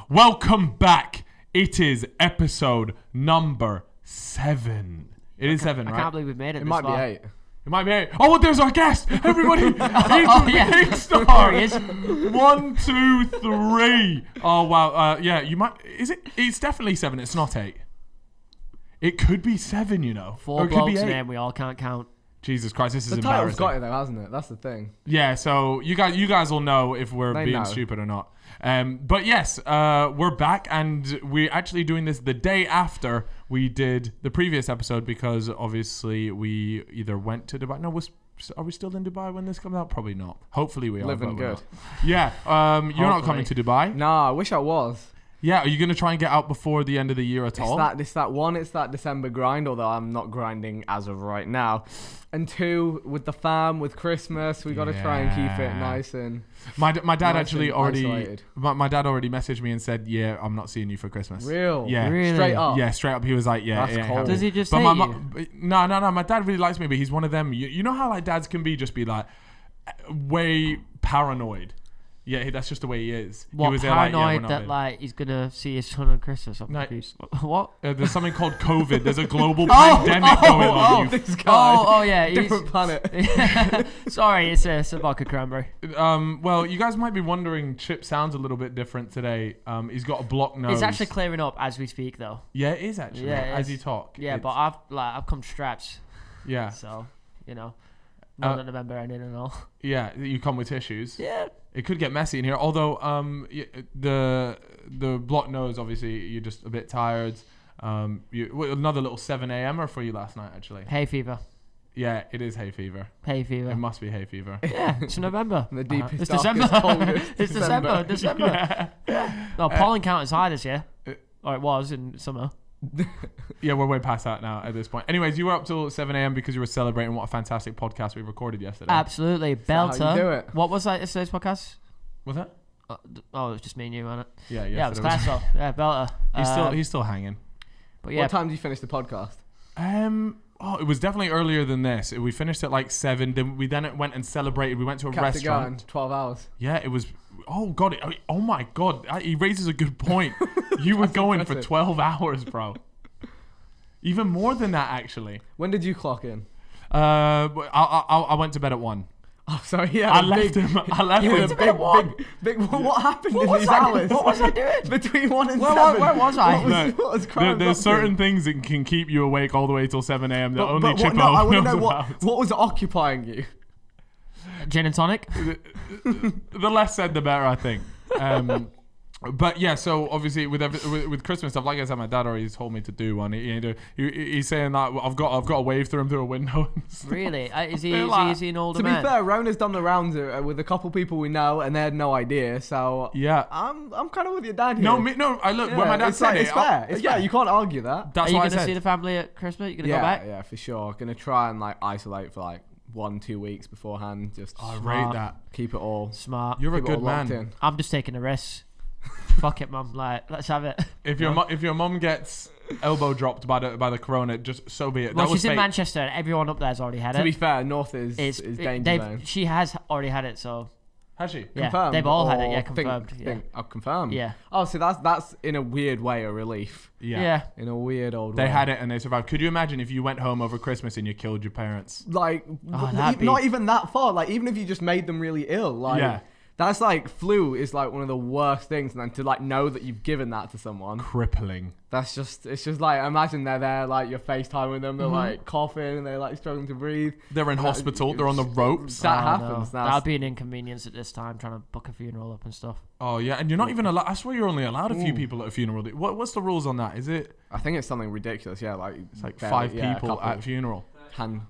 Welcome back. It is episode number 7. It is 7, right? I can't believe we've made it. It might be 8. It might be 8. Oh, there's our guest. Everybody. It's Vikkstar. There he is. 1, 2, 3. Oh, wow. Yeah, you might. Is it? It's definitely 7. It's not 8. It could be 7, you know. 4 or it could be blokes 8. name we all can't count. Jesus Christ, this is The embarrassing. title's got it though, hasn't it? That's the thing. Yeah, so you guys will know if we're They being know. stupid or not. But yes, we're back, and we're actually doing this the day after we did the previous episode because obviously we either went to Dubai. No, are we still in Dubai when this comes out? Probably not. Hopefully we are. Living but we're good. not. Yeah. You're not coming to Dubai. Nah, I wish I was. Yeah. Are you gonna try and get out before the end of the year at all? It's that December grind, although I'm not grinding as of right now. And 2, with the fam, with Christmas, we got to try and keep it nice and. My dad nice actually and already. isolated. My dad already messaged me and said, "Yeah, I'm not seeing you for Christmas." Real? Yeah. Really? Straight up? Yeah, straight up. He was like, "Yeah." That's it ain't cold. happening. Does he just But hate my no. My dad really likes me, but he's one of them. You know how like dads can be just be like way paranoid. Yeah, that's just the way he is. What, he was paranoid we're that not like he's gonna see his son on Christmas? I'm No. confused. What? there's something called COVID. There's a global pandemic going on. This guy. Oh yeah, he's, Different planet. sorry, it's a vodka cranberry. Well, you guys might be wondering, Chip sounds a little bit different today. He's got a blocked nose. It's actually clearing up as we speak, though. Yeah, it is actually. Yeah, it as is. you talk. Yeah, but I've come strapped, Yeah, so you know, not in November ending and all. yeah. You come with tissues. Yeah. It could get messy in here. Although the blocked nose, obviously, you're just a bit tired. Another little 7 a.m.er for you last night, actually. Hay fever. Yeah, it is hay fever. Hay fever. It must be hay fever. Yeah, it's November. The deepest, It's darkest, December. coldest It's December. Yeah. No, pollen count is high this year. Or it was in summer. Yeah, we're way past that now at this point. Anyways, you were up till 7 a.m. because you were celebrating what a fantastic podcast we recorded yesterday. Absolutely. Belter. how you do it. What was that yesterday's podcast? Was that? Oh, it was just me and you, wasn't it? Yeah, Yeah, it was yesterday class though. Yeah, Belter. He's still hanging. But yeah, What time did you finish the podcast? It was definitely earlier than this. We finished at like 7. Then we went and celebrated. We went to a Kept it going. restaurant. 12 hours. Yeah, it was. Oh god. Oh my god. He raises a good point. You were going for impressive. 12 hours, bro. Even more than that, actually. When did you clock in? I went to bed at 1. Oh, sorry. Yeah. I left him. Big. What happened in what these was I, hours? what was I doing? Between 1 and Where 7. was I? What was crime There's up certain things that can keep you awake all the way till 7 a.m. that only but Chippo I want to knows know about. what was occupying you. Gin and tonic. The less said, the better, I think. But yeah, so obviously with Christmas stuff, like I said, my dad already told me to do one. He's saying that I've got to wave through him through a window. Really? Is he an older To be man? fair, Rona's done the rounds with a couple people we know, and they had no idea. So Yeah. I'm kind of with your dad here. I look when my dad it's said like, it. it's fair. It's fair. You can't argue that. That's Are you what I going to said. see the family at Christmas? You going to Yeah, go back? yeah, for sure. Gonna try and like isolate for like 1-2 weeks beforehand. Just I Smart. rate that. keep it all. Smart. You're a keep it all good locked man. in. I'm just taking a risk. Fuck it, mum. Like, let's have it. If your mom gets elbow dropped by the corona, just so be it. Well, That was she's in fake. Manchester. And everyone up there's already had To be it. fair, North is danger zone. She has already had it, so Has she? yeah, Confirmed, they've all had it. or Yeah, confirmed. confirmed. Yeah. Oh, so that's in a weird way a relief. Yeah. In a weird old They way. had it and they survived. Could you imagine if you went home over Christmas and you killed your parents? Like that'd be- not even that far. Like even if you just made them really ill. Like Yeah. that's like flu is like one of the worst things, and then to like know that you've given that to someone. Crippling. It's just like imagine they're there like you're FaceTime with them, they're like coughing and they're like struggling to breathe. They're in hospital. They're on the ropes. That Oh, happens. no. That'd be an inconvenience at this time, trying to book a funeral up and stuff. Oh yeah, and you're not even allowed. I swear you're only allowed a few people at a funeral. What's the rules on that? Is it? I think it's something ridiculous. Yeah, like It's like barely- 5 yeah, people couple at a funeral. hand.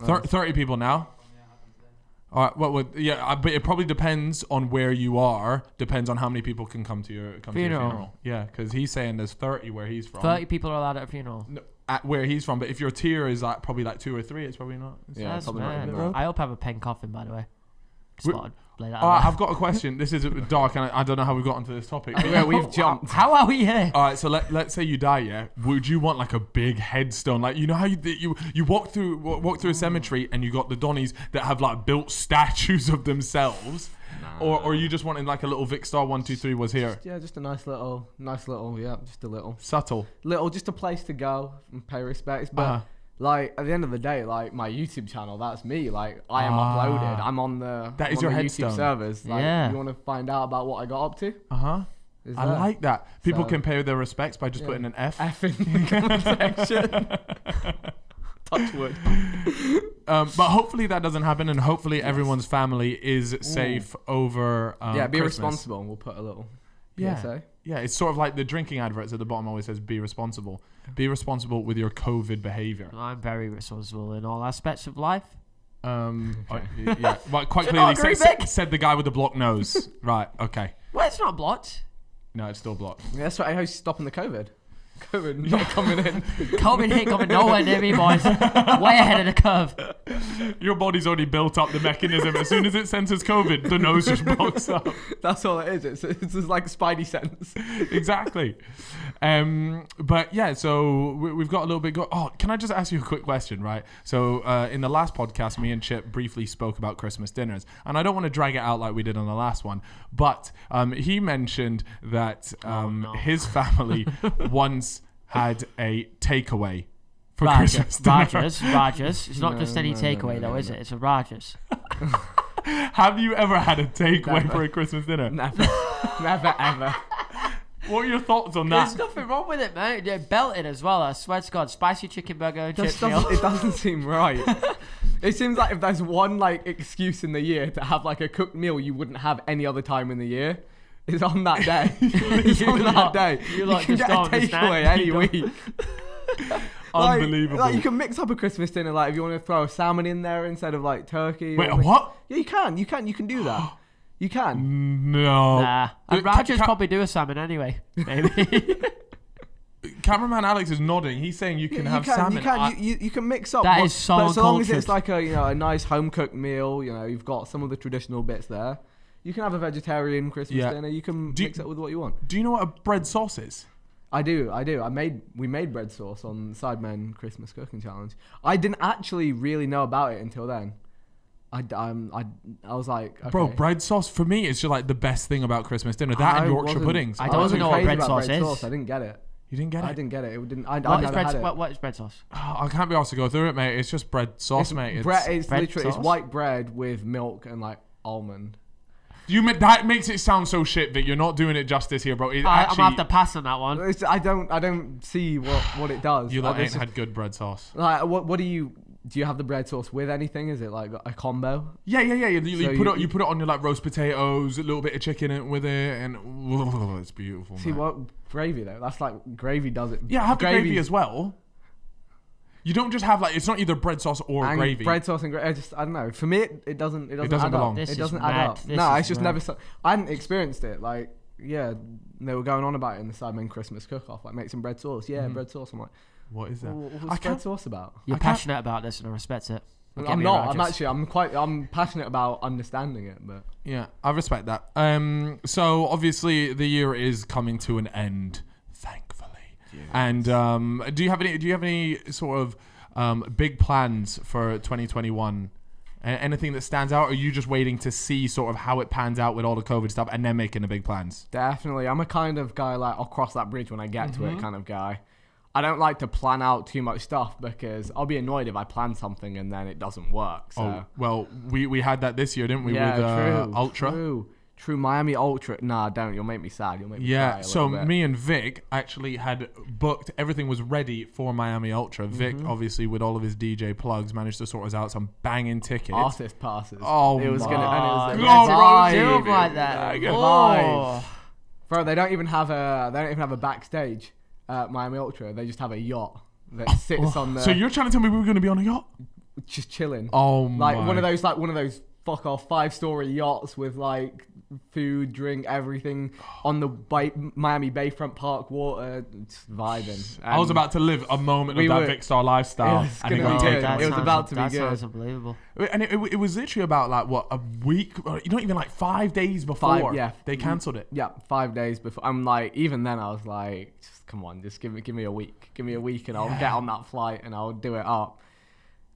30 people now. All right. Well, but it probably depends on where you are. Depends on how many people can come to your funeral. Yeah, because he's saying there's 30 where he's from. 30 people are allowed at a funeral. No, at where he's from, but if your tier is like probably like 2 or 3, it's probably not. Yeah, That's probably not mad. even that. I hope I have a pen coffin, by the way. We- Spotted. Lay that All right, out I've got a question. This is dark, and I don't know how we got onto this topic. Yeah, we've jumped. there. How are we here? All right, so let's say you die, yeah. Would you want like a big headstone, like you know how you walk through a cemetery and you got the Donnies that have like built statues of themselves, Or you just wanted like a little Vikkstar 1, 2, 3 was here. Yeah, just a nice little, yeah, just a little. Subtle. Just a place to go and pay respects. But like at the end of the day, like my YouTube channel, that's me. Like I am uploaded. I'm on the that is on your the headstone. YouTube servers. Like, Yeah. you want to find out about what I got up to? I like that. People So- can pay their respects by just putting an F. F in the comment section. Touch wood. But hopefully that doesn't happen, and hopefully everyone's family is safe over Yeah, be Christmas. responsible. We'll put a little Yeah. PSA. Yeah, it's sort of like the drinking adverts at the bottom always says, be responsible. Be responsible with your COVID behavior. I'm very responsible in all aspects of life. Yeah, well, quite Do you not clearly agree, Vic? said the guy with the blocked nose. Right, okay. Well, it's not blocked. No, it's still blocked. Yeah, that's right. I was stopping the COVID. COVID not coming in. COVID ain't coming nowhere near me, boys. Way ahead of the curve. Your body's already built up the mechanism. As soon as it senses COVID, the nose just blocks up. That's all it is. It's just like a spidey sense. Exactly. But yeah, so we've got a little bit. Oh, can I just ask you a quick question, right? So in the last podcast, me and Chip briefly spoke about Christmas dinners, and I don't want to drag it out like we did on the last one, but he mentioned that his family once had a takeaway for Christmas dinner. Rogers. It's not just any takeaway, though, is it? It's a Rogers. Have you ever had a takeaway for a Christmas dinner? Never. Never, ever. What are your thoughts on that? There's nothing wrong with it, man. They're belted as well. I swear to God. Spicy chicken burger and chip meal. It doesn't seem right. It seems like if there's one like excuse in the year to have like a cooked meal you wouldn't have any other time in the year, it's on that day. It's on that day. You can just get a don't understand. takeaway any You week. Unbelievable. Like you can mix up a Christmas dinner. Like if you want to throw a salmon in there instead of like turkey. Wait, what? Yeah, you can. You can do that. You can. No. Nah. And Rogers probably do a salmon anyway. Maybe. Cameraman Alex is nodding. He's saying you can have salmon. You can mix up. That is so but so long as uncultured. it's like a nice home cooked meal. You've got some of the traditional bits there. You can have a vegetarian Christmas dinner. You can mix it with what you want. Do you know what a bread sauce is? I do. We made bread sauce on Sidemen Christmas Cooking Challenge. I didn't actually really know about it until then. I was like, okay. Bro, bread sauce for me is just like the best thing about Christmas dinner. That and Yorkshire puddings. I don't know what bread sauce is. I didn't get it. You didn't get it? I didn't get it. It didn't. What is bread sauce? Oh, I can't be asked to go through it, mate. It's just bread sauce, mate. It's bread literally sauce? it's white bread with milk and like almond. That makes it sound so shit that you're not doing it justice here, bro. I'm gonna have to pass on that one. I don't see what it does. You lot Like, ain't had good bread sauce. Like what do you have the bread sauce with anything? Is it like a combo? Yeah. You So put it on your like roast potatoes, a little bit of chicken in with it, and it's beautiful. See man. what gravy though? That's like gravy does it. Yeah, have the gravy as well. You don't just have like it's not either bread sauce or and gravy. bread sauce and gravy. I don't know. For me, it doesn't add belong. up. This It doesn't is add mad. up. This No, is it's just mad. never. I hadn't experienced it. Like, yeah, they were going on about it in the Sidemen Christmas cook-off. Like, make some bread sauce. Yeah, bread sauce. I'm like, What is that? what's bread sauce about? You're I can't- passionate about this, and I respect it. I'm not. I'm passionate about understanding it, but Yeah, I respect that. So obviously the year is coming to an end, thankfully. Yes. And do you have any sort of big plans for 2021? Anything that stands out? Or are you just waiting to see sort of how it pans out with all the COVID stuff and then making the big plans? definitely, I'm a kind of guy like I'll cross that bridge when I get to it kind of guy. I don't like to plan out too much stuff because I'll be annoyed if I plan something and then it doesn't work. So. Oh, well, we had that this year, didn't we? Yeah, with true. Ultra. True. Miami Ultra. Nah, don't. You'll make me sad. You'll make me cry Yeah, a so little bit. me and Vic actually had booked, everything was ready for Miami Ultra. Vic, obviously, with all of his DJ plugs, managed to sort us out some banging tickets. Artist passes. Oh, it was my gonna. And it was God, a Do vibe. them like that. Yeah, Oh. Bro, they don't even have a backstage at Miami Ultra. They just have a yacht that sits on the. So you're trying to tell me we were going to be on a yacht? just chilling. Oh like my. one of those fuck off 5-story yachts with like food, drink, everything on the Miami Bayfront Park water, just vibing. I was about to live a moment of that Vikkstar lifestyle, and it gonna got be taken good. away. It was about to be That good. sounds unbelievable. And it was literally about like what, a week, or not even like 5 days before. They cancelled it. Yeah, 5 days before. I'm like, even then I was like, just come on, just give me a week. Give me a week and I'll get on that flight and I'll do it up.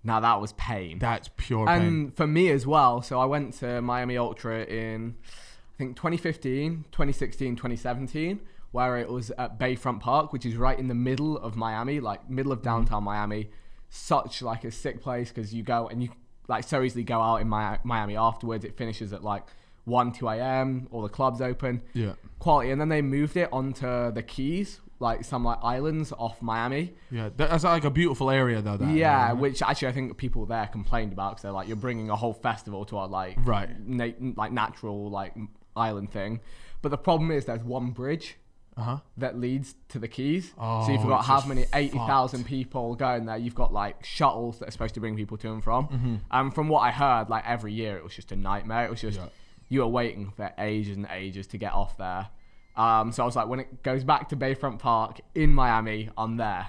Now that was pain. That's pure pain. And for me as well, so I went to Miami Ultra in, I think 2015, 2016, 2017, where it was at Bayfront Park, which is right in the middle of Miami, like middle of downtown Miami. Such like a sick place because you go and you like so easily go out in Miami afterwards. It finishes at like 1, 2 a.m. All the clubs open. Yeah. Quality. And then they moved it onto the Keys, like some like islands off Miami. Yeah, that's like a beautiful area though. That Yeah, area, right? which actually I think people there complained about because they're like, you're bringing a whole festival to our like Right. like natural like island thing. But the problem is there's one bridge that leads to the Keys. Oh, so you've got it's how just many 80,000 fucked. people going there. You've got like shuttles that are supposed to bring people to and from. And from what I heard, like every year it was just a nightmare. It was just you were waiting for ages and ages to get off there. So I was like, when it goes back to Bayfront Park in Miami, I'm there.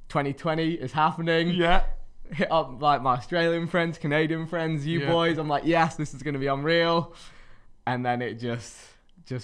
2020 is happening. Yeah. Hit up like my Australian friends, Canadian friends, you boys. I'm like, yes, this is going to be unreal. And then it just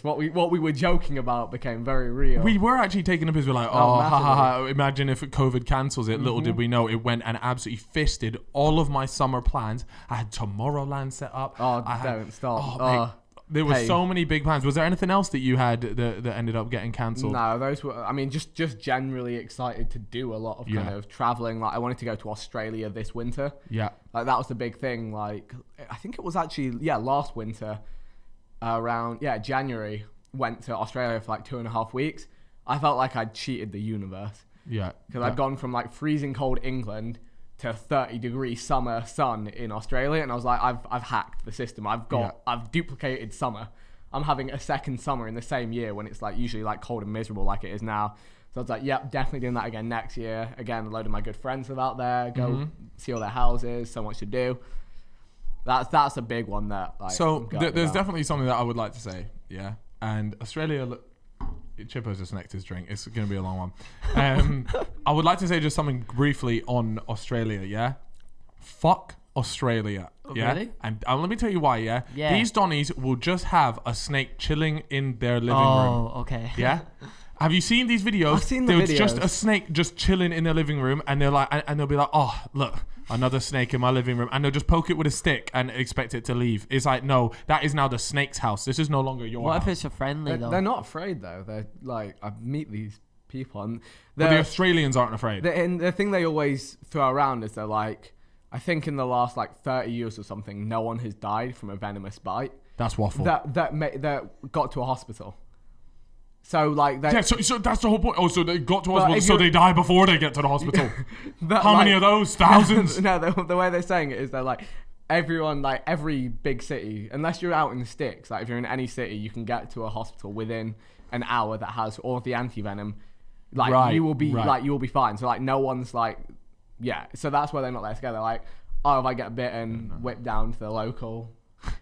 what we were joking about became very real. We were actually taking a piss. We're like, Oh, oh, ha, ha, ha. massively. Imagine if COVID cancels it. Little did we know it went and absolutely fisted all of my summer plans. I had Tomorrowland set up. Oh, I had, don't stop. mate, there were pain. so many big plans. Was there anything else that you had that ended up getting cancelled? No, those were, I mean, just generally excited to do a lot of kind of traveling. Like I wanted to go to Australia this winter. Yeah. Like that was the big thing. Like I think it was actually, last winter around, January, went to Australia for like 2.5 weeks. I felt like I'd cheated the universe. Yeah. Because I'd gone from like freezing cold England to 30-degree summer sun in Australia, and I was like, I've hacked the system. I've duplicated summer. I'm having a second summer in the same year when it's like usually like cold and miserable like it is now. So I was like, yep, definitely doing that again next year. Again, a load of my good friends live out there. Go see all their houses. So much to do. That's a big one that. Like, So I'm gutted there's about. definitely something that I would like to say. Yeah. And Australia. Chippo's just next to his drink. It's going to be a long one. I would like to say just something briefly on Australia, yeah? Fuck Australia, yeah? Really? And let me tell you why, yeah? Yeah. These Donnies will just have a snake chilling in their living room, Oh, okay. yeah? Have you seen these videos? I've seen the There's just videos. a snake just chilling in their living room, and they're like, and they'll be like, oh, look, another snake in my living room, and they'll just poke it with a stick and expect it to leave. It's like, no, that is now the snake's house. This is no longer your What house. if it's a friendly though? They're not afraid though. They're like, I meet these people, and But the they're- Australians aren't afraid. and the thing they always throw around is they're like, I think in the last like 30 years or something, no one has died from a venomous bite That's waffle. that got to a hospital. So like they, Yeah, so that's the whole point. Oh, so they got to But hospital, if so you're- they die before they get to the hospital. that, How many like- of those? Thousands? No, the way they're saying it is they're like, everyone, like every big city, unless you're out in the sticks, like if you're in any city, you can get to a hospital within an hour that has all of the anti-venom. Like Right, you will be right. like, you will be fine. So like no one's like, yeah. So that's why they're not there together. Like, oh, if I get bitten, whip down to the local,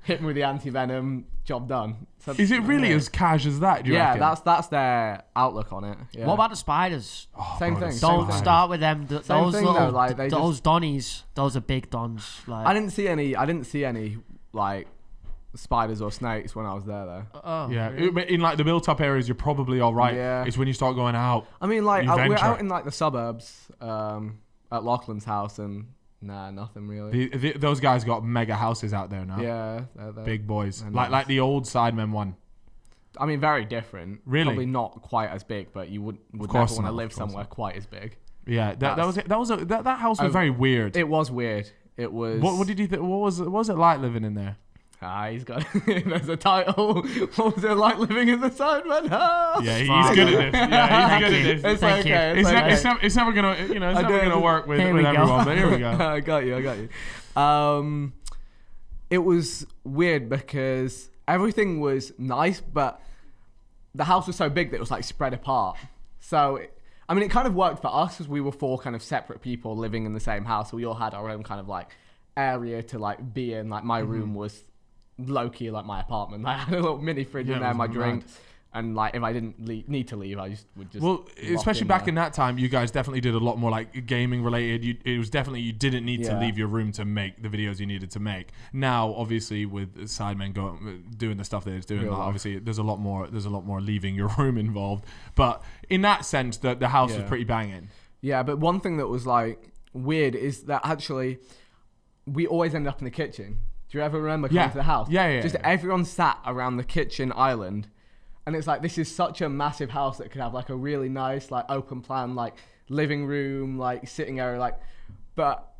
hit me with the anti-venom, job done. So, Is it really as cash as that? Do you Yeah, reckon? that's their outlook on it. Yeah. What about the spiders? Oh, Same bro, thing, that's same Don't thing. fine. start with them. Those Same thing, little, though, like, they those donnies. Those are big dons. Like, I didn't see any like spiders or snakes when I was there though. oh, Yeah, really? but in like the built-up areas, you're probably all right. Yeah. It's when you start going out. I mean, like You we're venture. out in like the suburbs at Lachlan's house, and nah, nothing really. Those guys got mega houses out there now. Yeah, they're Big boys, they're like nice. the old Sidemen one. I mean, very different. Really? Probably not quite as big, but you would course never want to not, live of course somewhere not. quite as big. Yeah, that house was Oh, very weird. It was weird. It was. What did you think? What was it like living in there? He's got. There's a title. What was it like living in the Sidemen? Yeah, he's fine. good at this. Yeah, Thank he's good you. at this. It's Thank you. okay. It's, It's okay. it's never gonna, it's I never do- gonna work with Here we go. everyone. But here we go. I got you. It was weird because everything was nice, but the house was so big that it was like spread apart. So, it kind of worked for us because we were 4 kind of separate people living in the same house. So we all had our own kind of like area to like be in. Like my room was low key like my apartment. I had a little mini fridge Yeah, in it there, was my mad. drink. And like if I didn't need to leave, I would just. Well, lock especially back there. in that time, you guys definitely did a lot more like gaming related. It was definitely you didn't need to Yeah. leave your room to make the videos you needed to make. Now, obviously, with Sidemen doing the stuff that it's doing, Real like, life. obviously there's a lot more leaving your room involved. But in that sense, the house was Yeah. pretty banging. Yeah, but one thing that was like weird is that actually we always end up in the kitchen. Do you ever remember coming to the house? Yeah. Just everyone sat around the kitchen island, and it's like this is such a massive house that could have like a really nice like open plan like living room like sitting area like, but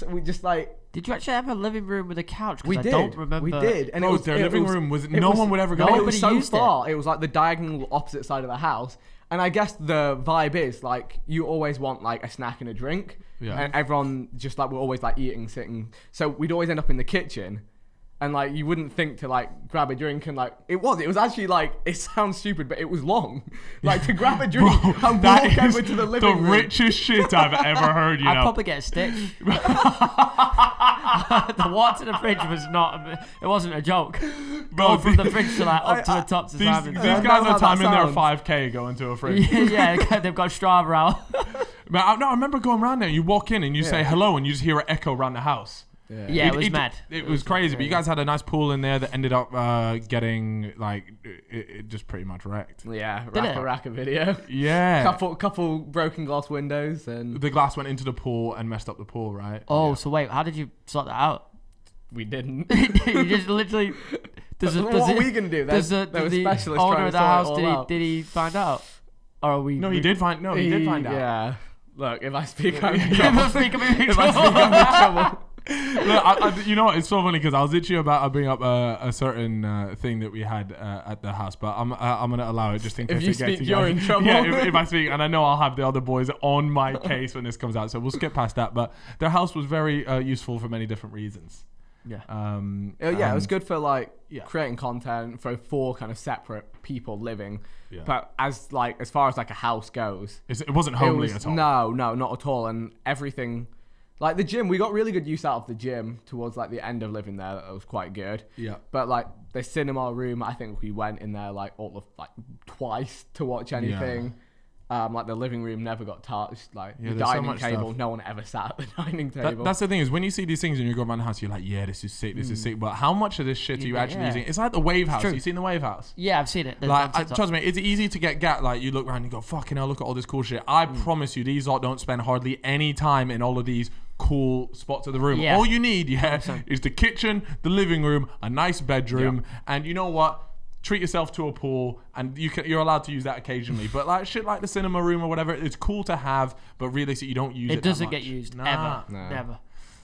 we just like. Did you actually have a living room with a couch? We I did. don't remember. We did. And their living room was no one would ever go. No, in. it was so used far. It was like the diagonal opposite side of the house. And I guess the vibe is like you always want like a snack and a drink. Yeah. And everyone just like we're always like eating, sitting. So we'd always end up in the kitchen. And like you wouldn't think to like grab a drink and like it was actually like it sounds stupid but it was long like to grab a drink and walk over to the living room. The richest shit I've ever heard. You I'd know, probably get a stitch. The walk to the fridge was not. It wasn't a joke. Go from the fridge to like up to the top to these Simon's. guys are timing their 5K going to a fridge. Yeah, they've got Strava out. Man, I remember going around there. You walk in and you say hello, and you just hear an echo around the house. Yeah, it was mad. It was crazy, but you guys had a nice pool in there that ended up getting like it just pretty much wrecked. Yeah, Did it? rack a video. Yeah, couple broken glass windows and the glass went into the pool and messed up the pool, right? Oh, so wait, how did you sort that out? we didn't. You just literally. What are we gonna do? Does the specialists owner trying of to the house sort it all out. did he find out? Or are we? No, he did find out. Yeah. Look, if I speak, I'm in If trouble. I speak, I'm in If I speak, I'm in trouble. Look, you know what? It's so funny because I was literally about to bring up a certain thing that we had at the house, but I'm gonna allow it just in case If you it gets speak, you you're guys. in trouble. Yeah, if I speak, and I know I'll have the other boys on my case when this comes out, so we'll skip past that. But their house was very useful for many different reasons. Yeah. It was good for like Yeah. creating content for four kind of separate people living. Yeah. But as far as like a house goes, It wasn't homely at all. No, not at all. And everything, like the gym, we got really good use out of the gym towards like the end of living there. That was quite good. Yeah. But like the cinema room, I think we went in there like twice to watch anything. Like the living room never got touched. Like the there's so dining much table, stuff. no one ever sat at the dining table. That's the thing is when you see these things and you go around the house, you're like, yeah, this is sick, this is sick. But how much of this shit are you actually using? It's like the wave house. true. You seen the wave house? Yeah, I've seen it. There's Like, on TikTok. trust me, it's easy to get like you look around and you go, fucking hell, look at all this cool shit. I promise you, these lot don't spend hardly any time in all of these cool spots of the room. Yeah. All you need, is the kitchen, the living room, a nice bedroom, and you know what? Treat yourself to a pool, and you're allowed to use that occasionally. But like shit, like the cinema room or whatever, it's cool to have, but realistically, you don't use it. It doesn't that get much. used Nah. ever. No. Never.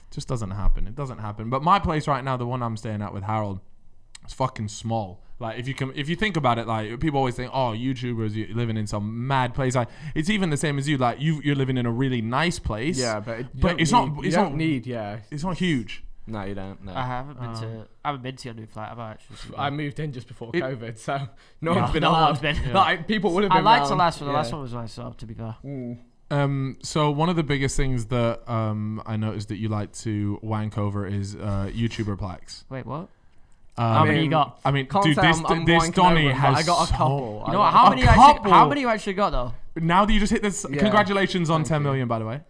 Just doesn't happen. It doesn't happen. But my place right now, the one I'm staying at with Harold, it's fucking small. Like if you think about it, like people always think, oh, YouTubers, you're living in some mad place. Like it's even the same as you. Like you're living in a really nice place. Yeah, but it's not. It's not. Yeah. It's not huge. No, you don't. No. I haven't been to your new flat, have I actually? I moved in just before COVID, so no Yeah. one's been No allowed. one's been. Like, people would have been I liked the round. last one. The Yeah. last one was nice, so to be fair. So one of the biggest things that I noticed that you like to wank over is YouTuber plaques. Wait, what? How many you got? I mean, Can't dude, say this I'm this wanking Donny over, but has I got a so- couple. You know what? A How many couple. you actually got though? Now that you just hit this, Yeah. congratulations on Thank 10 you. million, by the way.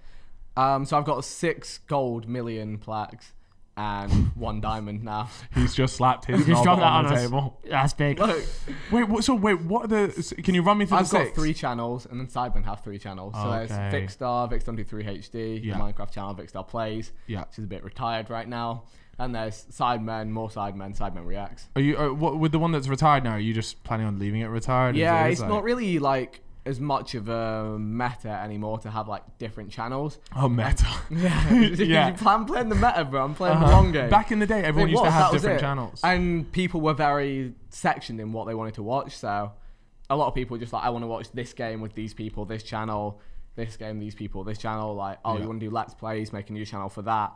So I've got 6 gold million plaques and 1 diamond now. He's just slapped his Just knob drop that on the on us. table. That's big. Look, What are the? Can you run me through I've the got 6? 3 channels, and then Sidemen have 3 channels. So there's Okay. Vikkstar, Vikkstar 3 HD, Yeah. the Minecraft channel, Vikkstar Plays, Yeah. which is a bit retired right now. And there's Sidemen, more Sidemen Reacts. Are you what with the one that's retired now? Are you just planning on leaving it retired? Yeah, Is it's it not really like as much of a meta anymore to have like different channels. Oh, meta. Yeah, Yeah. I'm playing the meta, bro. I'm playing the long game. Back in the day, everyone It used to was, have that was different it. channels. And people were very sectioned in what they wanted to watch. So a lot of people were just like, I want to watch this game with these people, this channel, this game, these people, this channel. Like, oh, Yeah. you want to do Let's Plays, make a new channel for that.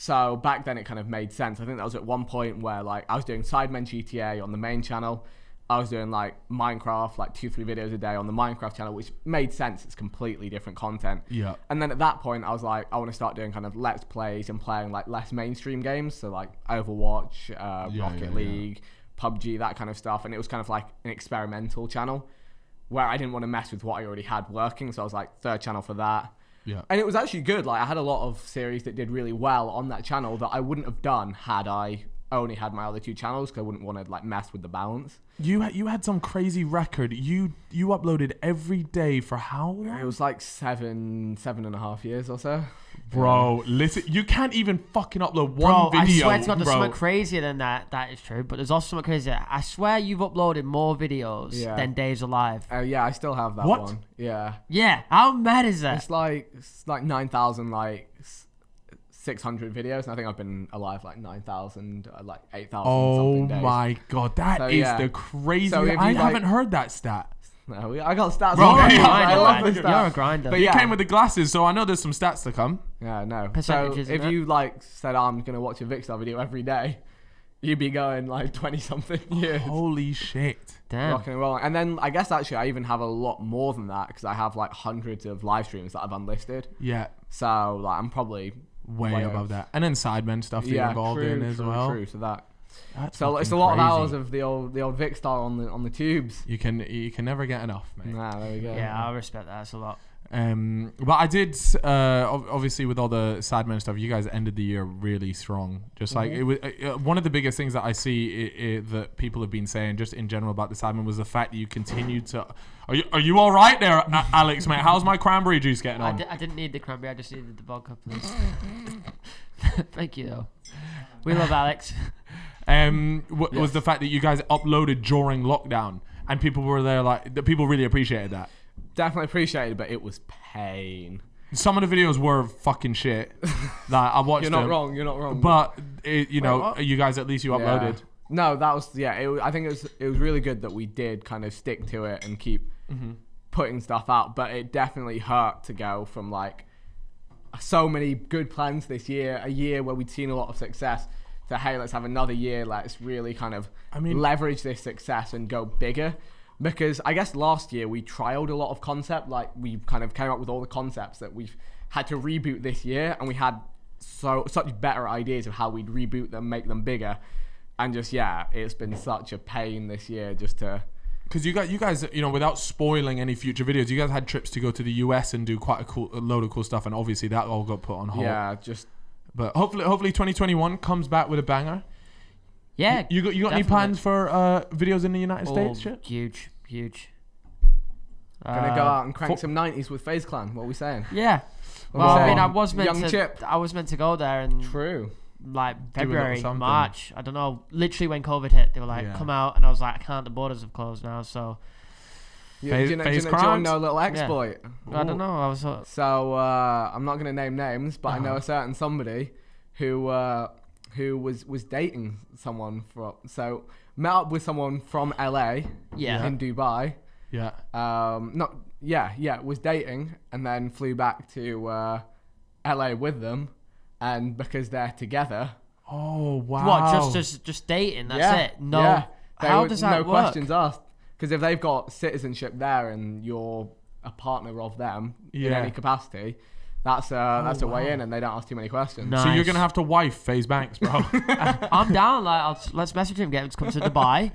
So back then it kind of made sense. I think that was at one point where like I was doing Sidemen GTA on the main channel. I was doing like Minecraft, like 2-3 videos a day on the Minecraft channel, which made sense. It's completely different content. Yeah. And then at that point, I was like, I want to start doing kind of Let's Plays and playing like less mainstream games. So like Overwatch, Rocket League, PUBG, that kind of stuff. And it was kind of like an experimental channel where I didn't want to mess with what I already had working. So I was like, 3rd channel for that. Yeah. And it was actually good. Like I had a lot of series that did really well on that channel that I wouldn't have done had I only had my other 2 channels, because I wouldn't want to like mess with the balance. You had some crazy record. You uploaded every day for how long? It was like 7.5 years or so. Bro, listen, you can't even fucking upload Bro, one video. I swear to God, there's bro. something crazier than that. That is true, but there's also something crazier. I swear you've uploaded more videos than Days Alive. Yeah, I still have that What? one. Yeah. Yeah, how mad is that? It's like 9,000 600 videos, and I think I've been alive like 9,000, like 8,000 something days. Oh my god, that is the crazy. So if I you, haven't heard that stat. No, I got stats. Bro, already. you're a I grinder, love man. the You're a stats. grinder. But You yeah, came with the glasses, so I know there's some stats to come. yeah, no. So Percentages, if innit? you like said I'm gonna watch a Vikkstar video every day, you'd be going like 20 something years. Holy shit. Damn. Rocking and rolling. And then I guess actually I even have a lot more than that because I have like hundreds of live streams that I've unlisted. Yeah, So like I'm probably way above that. And then Sidemen stuff that you're involved in as well. True. So that. That's So it's a fucking lot of crazy. hours of the old Vikkstar on the tubes. You can never get enough, mate. Nah, there we go. Yeah, I respect that. That's a lot. But I did obviously with all the Sidemen stuff, you guys ended the year really strong. Just like it was one of the biggest things that I see that people have been saying just in general about the Sidemen was the fact that you continued to. Are you all right there, Alex, mate? How's my cranberry juice getting on? I didn't need the cranberry. I just needed the vodka, please. Thank you, though. We love Alex. Was the fact that you guys uploaded during lockdown and people were there people really appreciated that. Definitely appreciated, but it was pain. Some of the videos were fucking shit. Like I watched You're not wrong. You're not wrong. But what? you guys at least you uploaded. No, that was I think it was really good that we did kind of stick to it and keep putting stuff out. But it definitely hurt to go from like so many good plans this year, a year where we'd seen a lot of success, to hey, let's have another year. Let's really kind of leverage this success and go bigger. Because I guess last year we trialed a lot of concept, like we kind of came up with all the concepts that we've had to reboot this year, and we had such better ideas of how we'd reboot them, make them bigger, and just it's been such a pain this year just to. Because you guys, without spoiling any future videos, you guys had trips to go to the US and do quite a load of cool stuff, and obviously that all got put on hold. Yeah, just. But hopefully 2021 comes back with a banger. Yeah. You got any plans for videos in the United States? Shit? Huge. Gonna go out and crank some 90s with FaZe Clan. What are we saying? Yeah. Well, I mean, I was meant Young to. Chip. I was meant to go there and True. like little February, something. March. I don't know. Literally when COVID hit, they were like, "Come out," and I was like, "I can't. The borders have closed now." So Do FaZe you know a little exploit? I don't know. I was. So I'm not gonna name names, but I know a certain somebody who was dating someone met up with someone from LA in Dubai. Yeah. Was dating and then flew back to LA with them, and because they're together. Oh wow. What? Just dating? That's it. No. Yeah. How does that no work? questions asked. Because if they've got citizenship there and you're a partner of them in any capacity, that's a way in, and they don't ask too many questions. Nice. So you're gonna have to wife FaZe Banks, bro. I'm down. Like, let's message him. Get him to come to Dubai.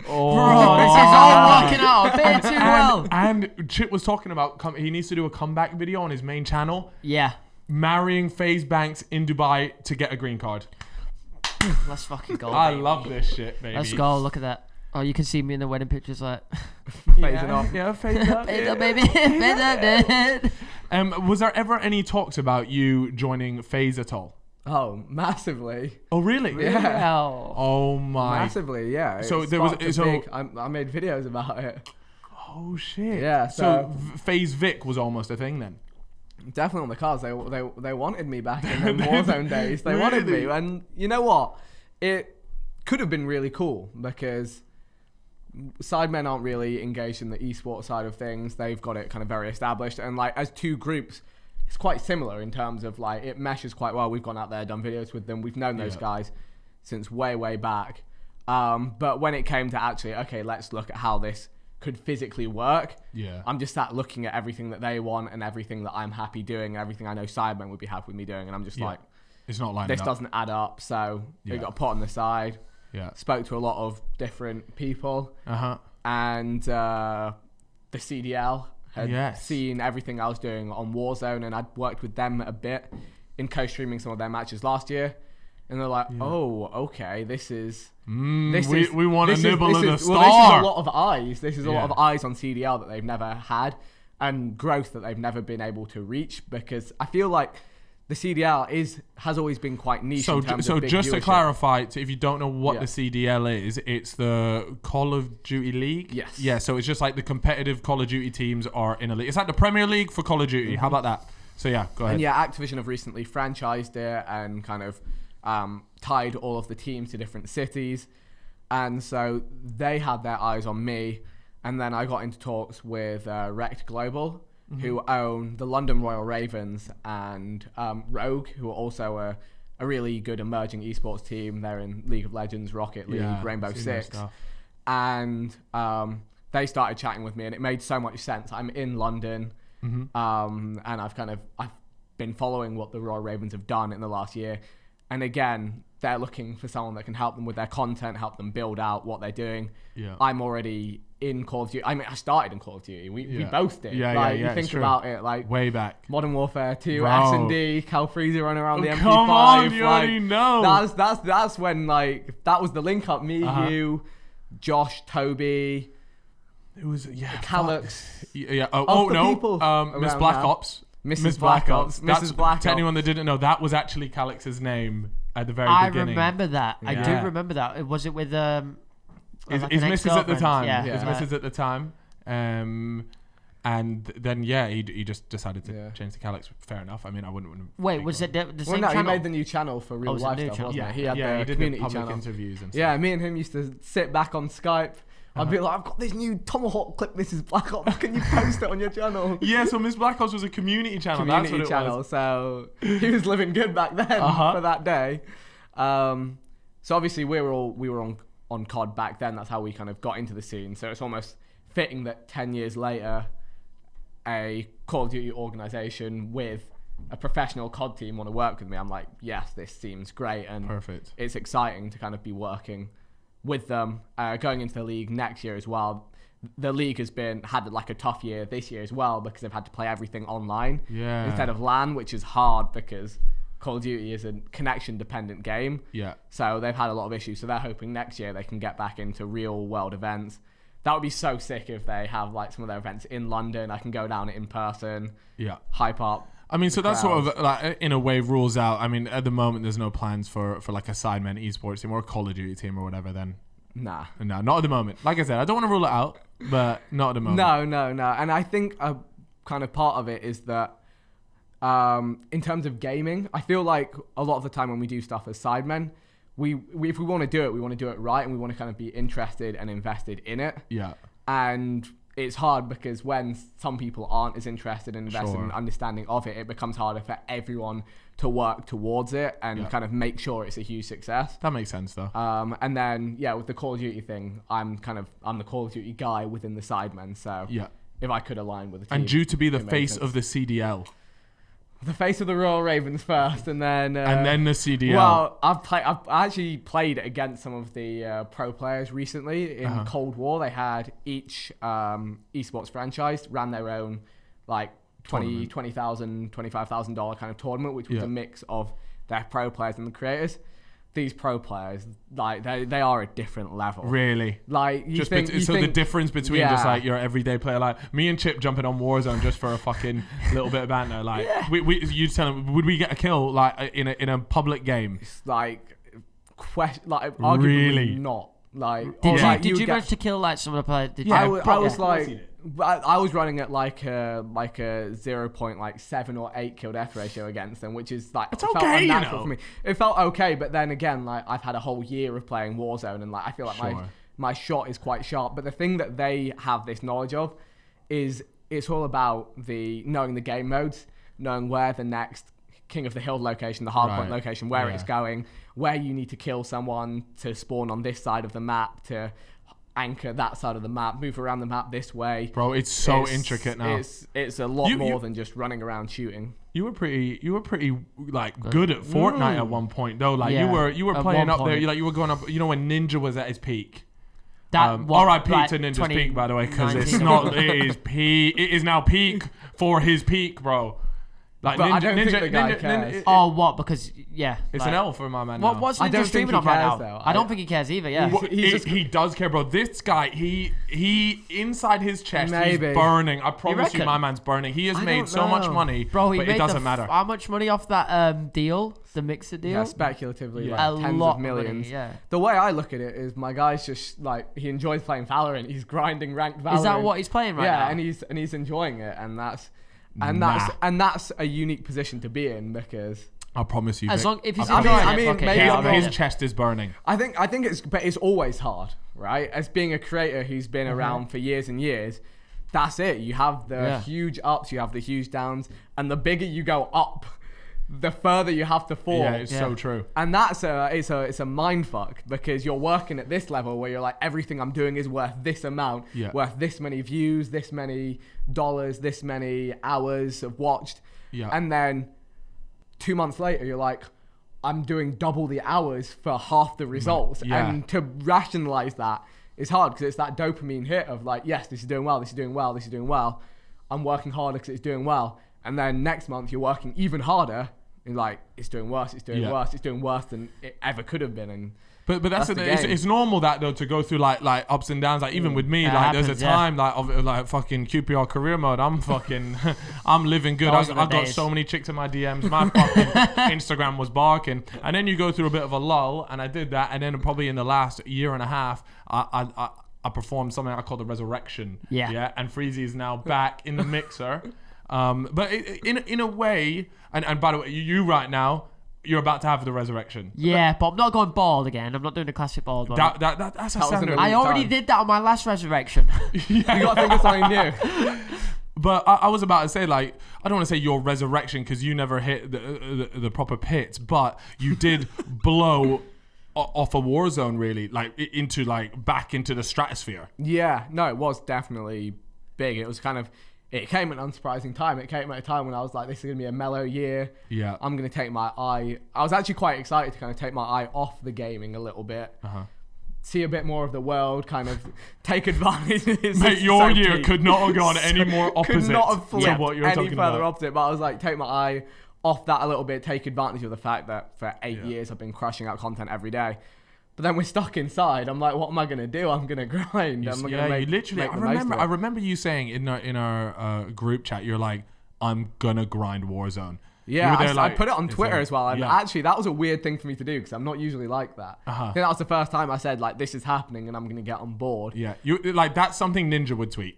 Oh, Bro, this is all working out a bit too well. And Chip was talking about he needs to do a comeback video on his main channel. Yeah. Marrying FaZe Banks in Dubai to get a green card. Let's fucking go. I baby. love this shit, baby. Let's go. Look at that. Oh, you can see me in the wedding pictures, like Phasing off. Yeah, phase up. Phase up, baby. Phase up, dude. Was there ever any talks about you joining FaZe at all? Oh, massively. Oh, really? Yeah. Hell. Oh my. Massively, yeah. So It there was- sparked a so- big, I made videos about it. Oh shit. Yeah, So FaZe Vic was almost a thing then. Definitely on the cards. They wanted me back in the Warzone days. They wanted me, and you know what? It could have been really cool because Sidemen aren't really engaged in the esports side of things. They've got it kind of very established, and like as two groups, it's quite similar in terms of like it meshes quite well. We've gone out there, done videos with them. We've known those guys since way back. But when it came to actually, okay, let's look at how this could physically work. Yeah. I'm just sat looking at everything that they want and everything that I'm happy doing and everything I know Sidemen would be happy with me doing, and I'm just like, It's not like this doesn't add up. So it got put on the side. Yeah. Spoke to a lot of different people. Uh-huh. And the CDL had Yes. seen everything I was doing on Warzone, and I'd worked with them a bit in co-streaming some of their matches last year. And they're like, oh, okay, this is... we want a nibble of the star. Well, this is a lot of eyes. This is a lot Yeah. of eyes on CDL that they've never had. and growth that they've never been able to reach, because I feel like the CDL has always been quite niche. So, in terms of big just to viewership. clarify, if you don't know what Yeah. the CDL is, it's the Call of Duty League. Yes. Yeah. So it's just like the competitive Call of Duty teams are in a league. It's like the Premier League for Call of Duty. How about that? So yeah, go ahead. And yeah, Activision have recently franchised it and kind of tied all of the teams to different cities, and so they had their eyes on me, and then I got into talks with Rect Global, who own the London Royal Ravens, and Rogue, who are also a really good emerging esports team. They're in League of Legends, Rocket League, Rainbow seen their Six, stuff. and they started chatting with me, and it made so much sense. I'm in London, and I've been following what the Royal Ravens have done in the last year, and again, they're looking for someone that can help them with their content, help them build out what they're doing. Yeah. I'm already in Call of Duty. I mean, I started in Call of Duty. We both did. Yeah, You think it's true. about it, like Way back. Modern Warfare 2, Bro. S&D, Cal Freezer running around the MP5. Come on, you already know. That's when that was the link up. Me, you, Josh, Toby. It was Calyx. Yeah. Of the people Miss around Black now. Ops. Mrs. Black Ops. That's, Mrs. Black to Ops. anyone that didn't know, that was actually Calyx's name at the very I beginning. remember that. I Yeah. do remember that. Was it with His like an missus at the ex-girlfriend? time. Yeah. His missus at the time. And then he just decided to change to Calyx. Fair enough. I mean, I wouldn't. Wait, was it the Well, same no, channel? he made the new channel for real was it a life new stuff, channel? wasn't it? He had he the did the community public channel. interviews and stuff. Yeah, me and him used to sit back on Skype. I'd be like, I've got this new Tomahawk clip. This is Black Ops. Can you post it on your channel? Yeah, so Miss Black Ops was a community channel. Community That's what channel. it was. So he was living good back then for that day. So obviously we were on COD back then. That's how we kind of got into the scene. So it's almost fitting that 10 years later, a Call of Duty organization with a professional COD team want to work with me. I'm like, yes, this seems great, and Perfect. It's exciting to kind of be working with them, going into the league next year as well. The league had like a tough year this year as well, because they've had to play everything online instead of LAN, which is hard because Call of Duty is a connection dependent game. Yeah. So they've had a lot of issues. So they're hoping next year they can get back into real world events. That would be so sick if they have like some of their events in London. I can go down in person. Yeah. Hype up. I mean, so that sort crowds. of like in a way rules out. I mean, at the moment, there's no plans for like a Sidemen esports team or a Call of Duty team or whatever. Then Nah. no, not at the moment. Like I said, I don't want to rule it out, but not at the moment. No. And I think a kind of part of it is that in terms of gaming, I feel like a lot of the time when we do stuff as Sidemen, we if we want to do it, we want to do it right, and we want to kind of be interested and invested in it. Yeah. And it's hard because when some people aren't as interested and invested in understanding of it, it becomes harder for everyone to work towards it and kind of make sure it's a huge success. That makes sense though. And then with the Call of Duty thing, I'm the Call of Duty guy within the Sidemen. So if I could align with the team, and due to be the it makes face sense. of the CDL. The face of the Royal Ravens first, and then the CDL. Well, I've actually played against some of the pro players recently in Cold War. They had each esports franchise ran their own like $20,000, $25,000 kind of tournament, which was a mix of their pro players and the creators. These pro players, like they are a different level. Really? Like you just think, the difference between just like your everyday player, like me and Chip jumping on Warzone just for a fucking little bit of banter. Like you tell him, would we get a kill like in a public game? It's like arguably Really? not. Like Did you manage to kill like some of the players? I was like, I was running at like a 0.7 or 8 kill death ratio against them, which is like, it's felt okay, unnatural for me. It felt okay, but then again, like I've had a whole year of playing Warzone, and like I feel like my shot is quite sharp. But the thing that they have this knowledge of is it's all about knowing the game modes, knowing where the next King of the Hill location, the hardpoint location, where it's going, where you need to kill someone to spawn on this side of the map, to anchor that side of the map, move around the map this way. Bro, it's so intricate now. It's a lot more than just running around shooting. You were pretty like good at Fortnite at one point though. Like you were playing up there. You were going up. You know when Ninja was at his peak. R.I.P. to Ninja's peak, by the way, because it's not. It is peak. It is now peak for his peak, bro. Like But I don't think the guy cares. Oh, what? Because it's an L for my man. What, now. what's I Ninja don't think streaming he on right cares, now? though. I don't think he cares either. Yeah. Well, he does care, bro. This guy, he inside his chest, Maybe. he's burning. I promise you, reckon? my man's burning. He has I made don't so much know. money, Bro, he but made it doesn't matter. how much money off that the Mixer deal? Yeah, speculatively, Yeah. like A tens lot of millions. Money, yeah. The way I look at it is, my guy's just like, he enjoys playing Valorant. He's grinding ranked Valorant. Is that what he's playing right now? Yeah, and he's enjoying it, and that's a unique position to be in, because I promise you. As Vic, long if he's I enjoying promise I it, mean, fuck it, maybe yeah, I'm I'll wrong. read his it. chest is burning. I think it's always hard, right? As being a creator who's been around for years and years, that's it. You have the huge ups, you have the huge downs, and the bigger you go up, the further you have to fall. Yeah, it's so true. And that's it's a mind fuck, because you're working at this level where you're like, everything I'm doing is worth this amount, worth this many views, this many dollars, this many hours of watched. Yeah. And then 2 months later, you're like, I'm doing double the hours for half the results. Yeah. And to rationalize that is hard, because it's that dopamine hit of like, yes, this is doing well, this is doing well, this is doing well. I'm working harder because it's doing well. And then next month you're working even harder, and like, it's doing worse, it's doing worse, it's doing worse than it ever could have been. And But that's it's normal that though, to go through like ups and downs. Like even with me, It like happens, there's a time like fucking QPR career mode. I'm fucking I'm living good. Those I are the got days. so many chicks in my DMs. My fucking Instagram was barking. And then you go through a bit of a lull, and I did that. And then probably in the last year and a half, I performed something I call the resurrection. Yeah. And Freezy is now back in the mixer. But in a way, and by the way, you right now, you're about to have the resurrection. Yeah, but I'm not going bald again. I'm not doing the classic bald one. That's a That was standard. an I already time. did that on my last resurrection. you got to think of something new. But I was about to say, like, I don't want to say your resurrection because you never hit the proper pits, but you did blow off a war zone, really, like into like back into the stratosphere. Yeah, no, it was definitely big. It was kind of, it came at an unsurprising time. It came at a time when I was like, this is going to be a mellow year. Yeah. I'm going to take my eye. I was actually quite excited to kind of take my eye off the gaming a little bit. See a bit more of the world, kind of take advantage. Mate, your year could not have gone any more opposite could not have to flipped what you're any talking further about. opposite. But I was like, take my eye off that a little bit, take advantage of the fact that for 8 years I've been crushing out content every day. But then we're stuck inside. I'm like, what am I gonna do? I'm gonna grind. You literally. I remember you saying in our group chat, you're like, I'm gonna grind Warzone. Yeah, You were there I put it on Twitter as well. And yeah. actually, that was a weird thing for me to do, because I'm not usually like that. I think that was the first time I said, like, this is happening and I'm going to get on board. Yeah, you like that's something Ninja would tweet.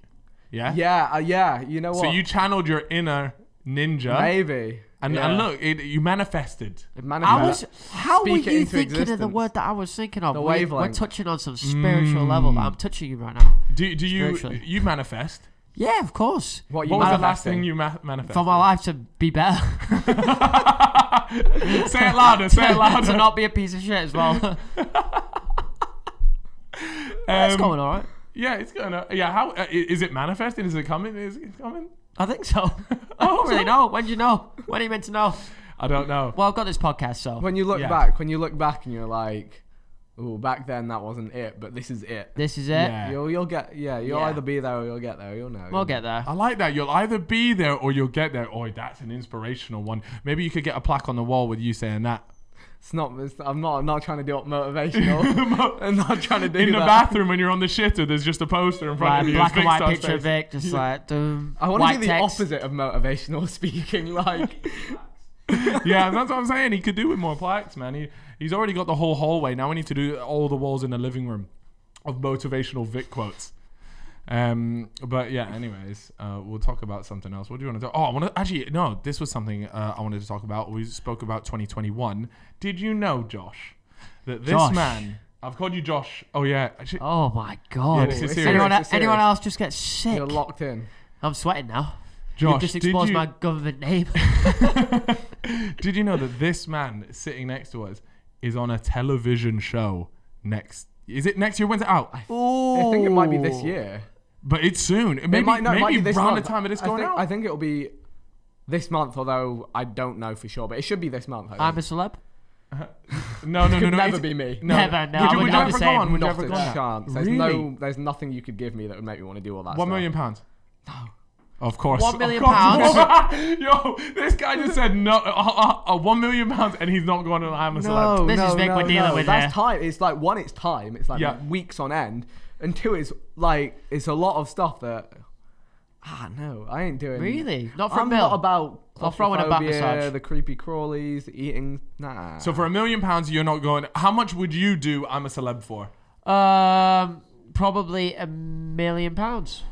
Yeah. Yeah, you know what? So you channeled your inner ninja. Maybe. And look, you manifested. It manifested. How were Speak it you into thinking of the existence. word that I was thinking of? The We're wavelength. touching on some spiritual level. Like, I'm touching you right now. Do you Spiritually. manifest? Yeah, of course. What What was the last manifesting? thing you manifested? For my life to be better. Say it louder. Say it louder. To not be a piece of shit as well. It's going all right. Yeah, it's going. Yeah, how is it manifesting? Is it coming? Is it coming? I think so. I don't really know. When do you know? When are you meant to know? I don't know. Well, I've got this podcast, so. When you look back and you're like, oh, back then that wasn't it, but this is it. This is it. Yeah. You'll get, you'll either be there or you'll get there. You'll know. We'll get there. I like that. You'll either be there or you'll get there. Oh, that's an inspirational one. Maybe you could get a plaque on the wall with you saying that. I'm not trying to do it motivational. I'm not trying to do In the that. bathroom when you're on the shitter, there's just a poster in front Right, of you. black and white Vikkstar's picture of face. Vic, just like, doom. I want white to do the text. opposite of motivational speaking. Like, Yeah, that's what I'm saying. He could do with more plaques, man. He's already got the whole hallway. Now we need to do all the walls in the living room of motivational Vic quotes. But yeah, anyways, we'll talk about something else. What do you want to talk? Oh, I want to actually no. This was something I wanted to talk about. We spoke about 2021. Did you know, Josh, that this Josh. man? I've called you Josh. Oh yeah. Actually, Oh my god. this is It's serious. serious. Anyone else just gets sick? you're locked in. I'm sweating now. Josh, You've just did exposed you- my government name. Did you know that this man sitting next to us is on a television show next? Is it next year? When's it out? I think it might be this year. But it's soon. Maybe, It might be this around month. the time it is going out. I think it'll be this month, although I don't know for sure. But it should be this month. I think. I'm a celeb. No. Could never it's- be me. No. Never, no, Would you, I'm would you the ever go same. on? Would you Not ever a go on? chance. Really? There's nothing you could give me that would make me want to do all that. $1 stuff. million. Of course. £1 million. Yo, this guy just said no. £1 million, and he's not going on I'm a Celeb. This is Vic we're dealing with That's here. time. It's like, one, it's time. It's like weeks on end. And two, it's like, it's a lot of stuff that, no, I ain't doing. Really? Not for I'm a mil? not about I'll throw in a back massage. the creepy crawlies, the eating. Nah. So for £1 million, you're not going. How much would you do I'm a Celeb for? Probably £1 million.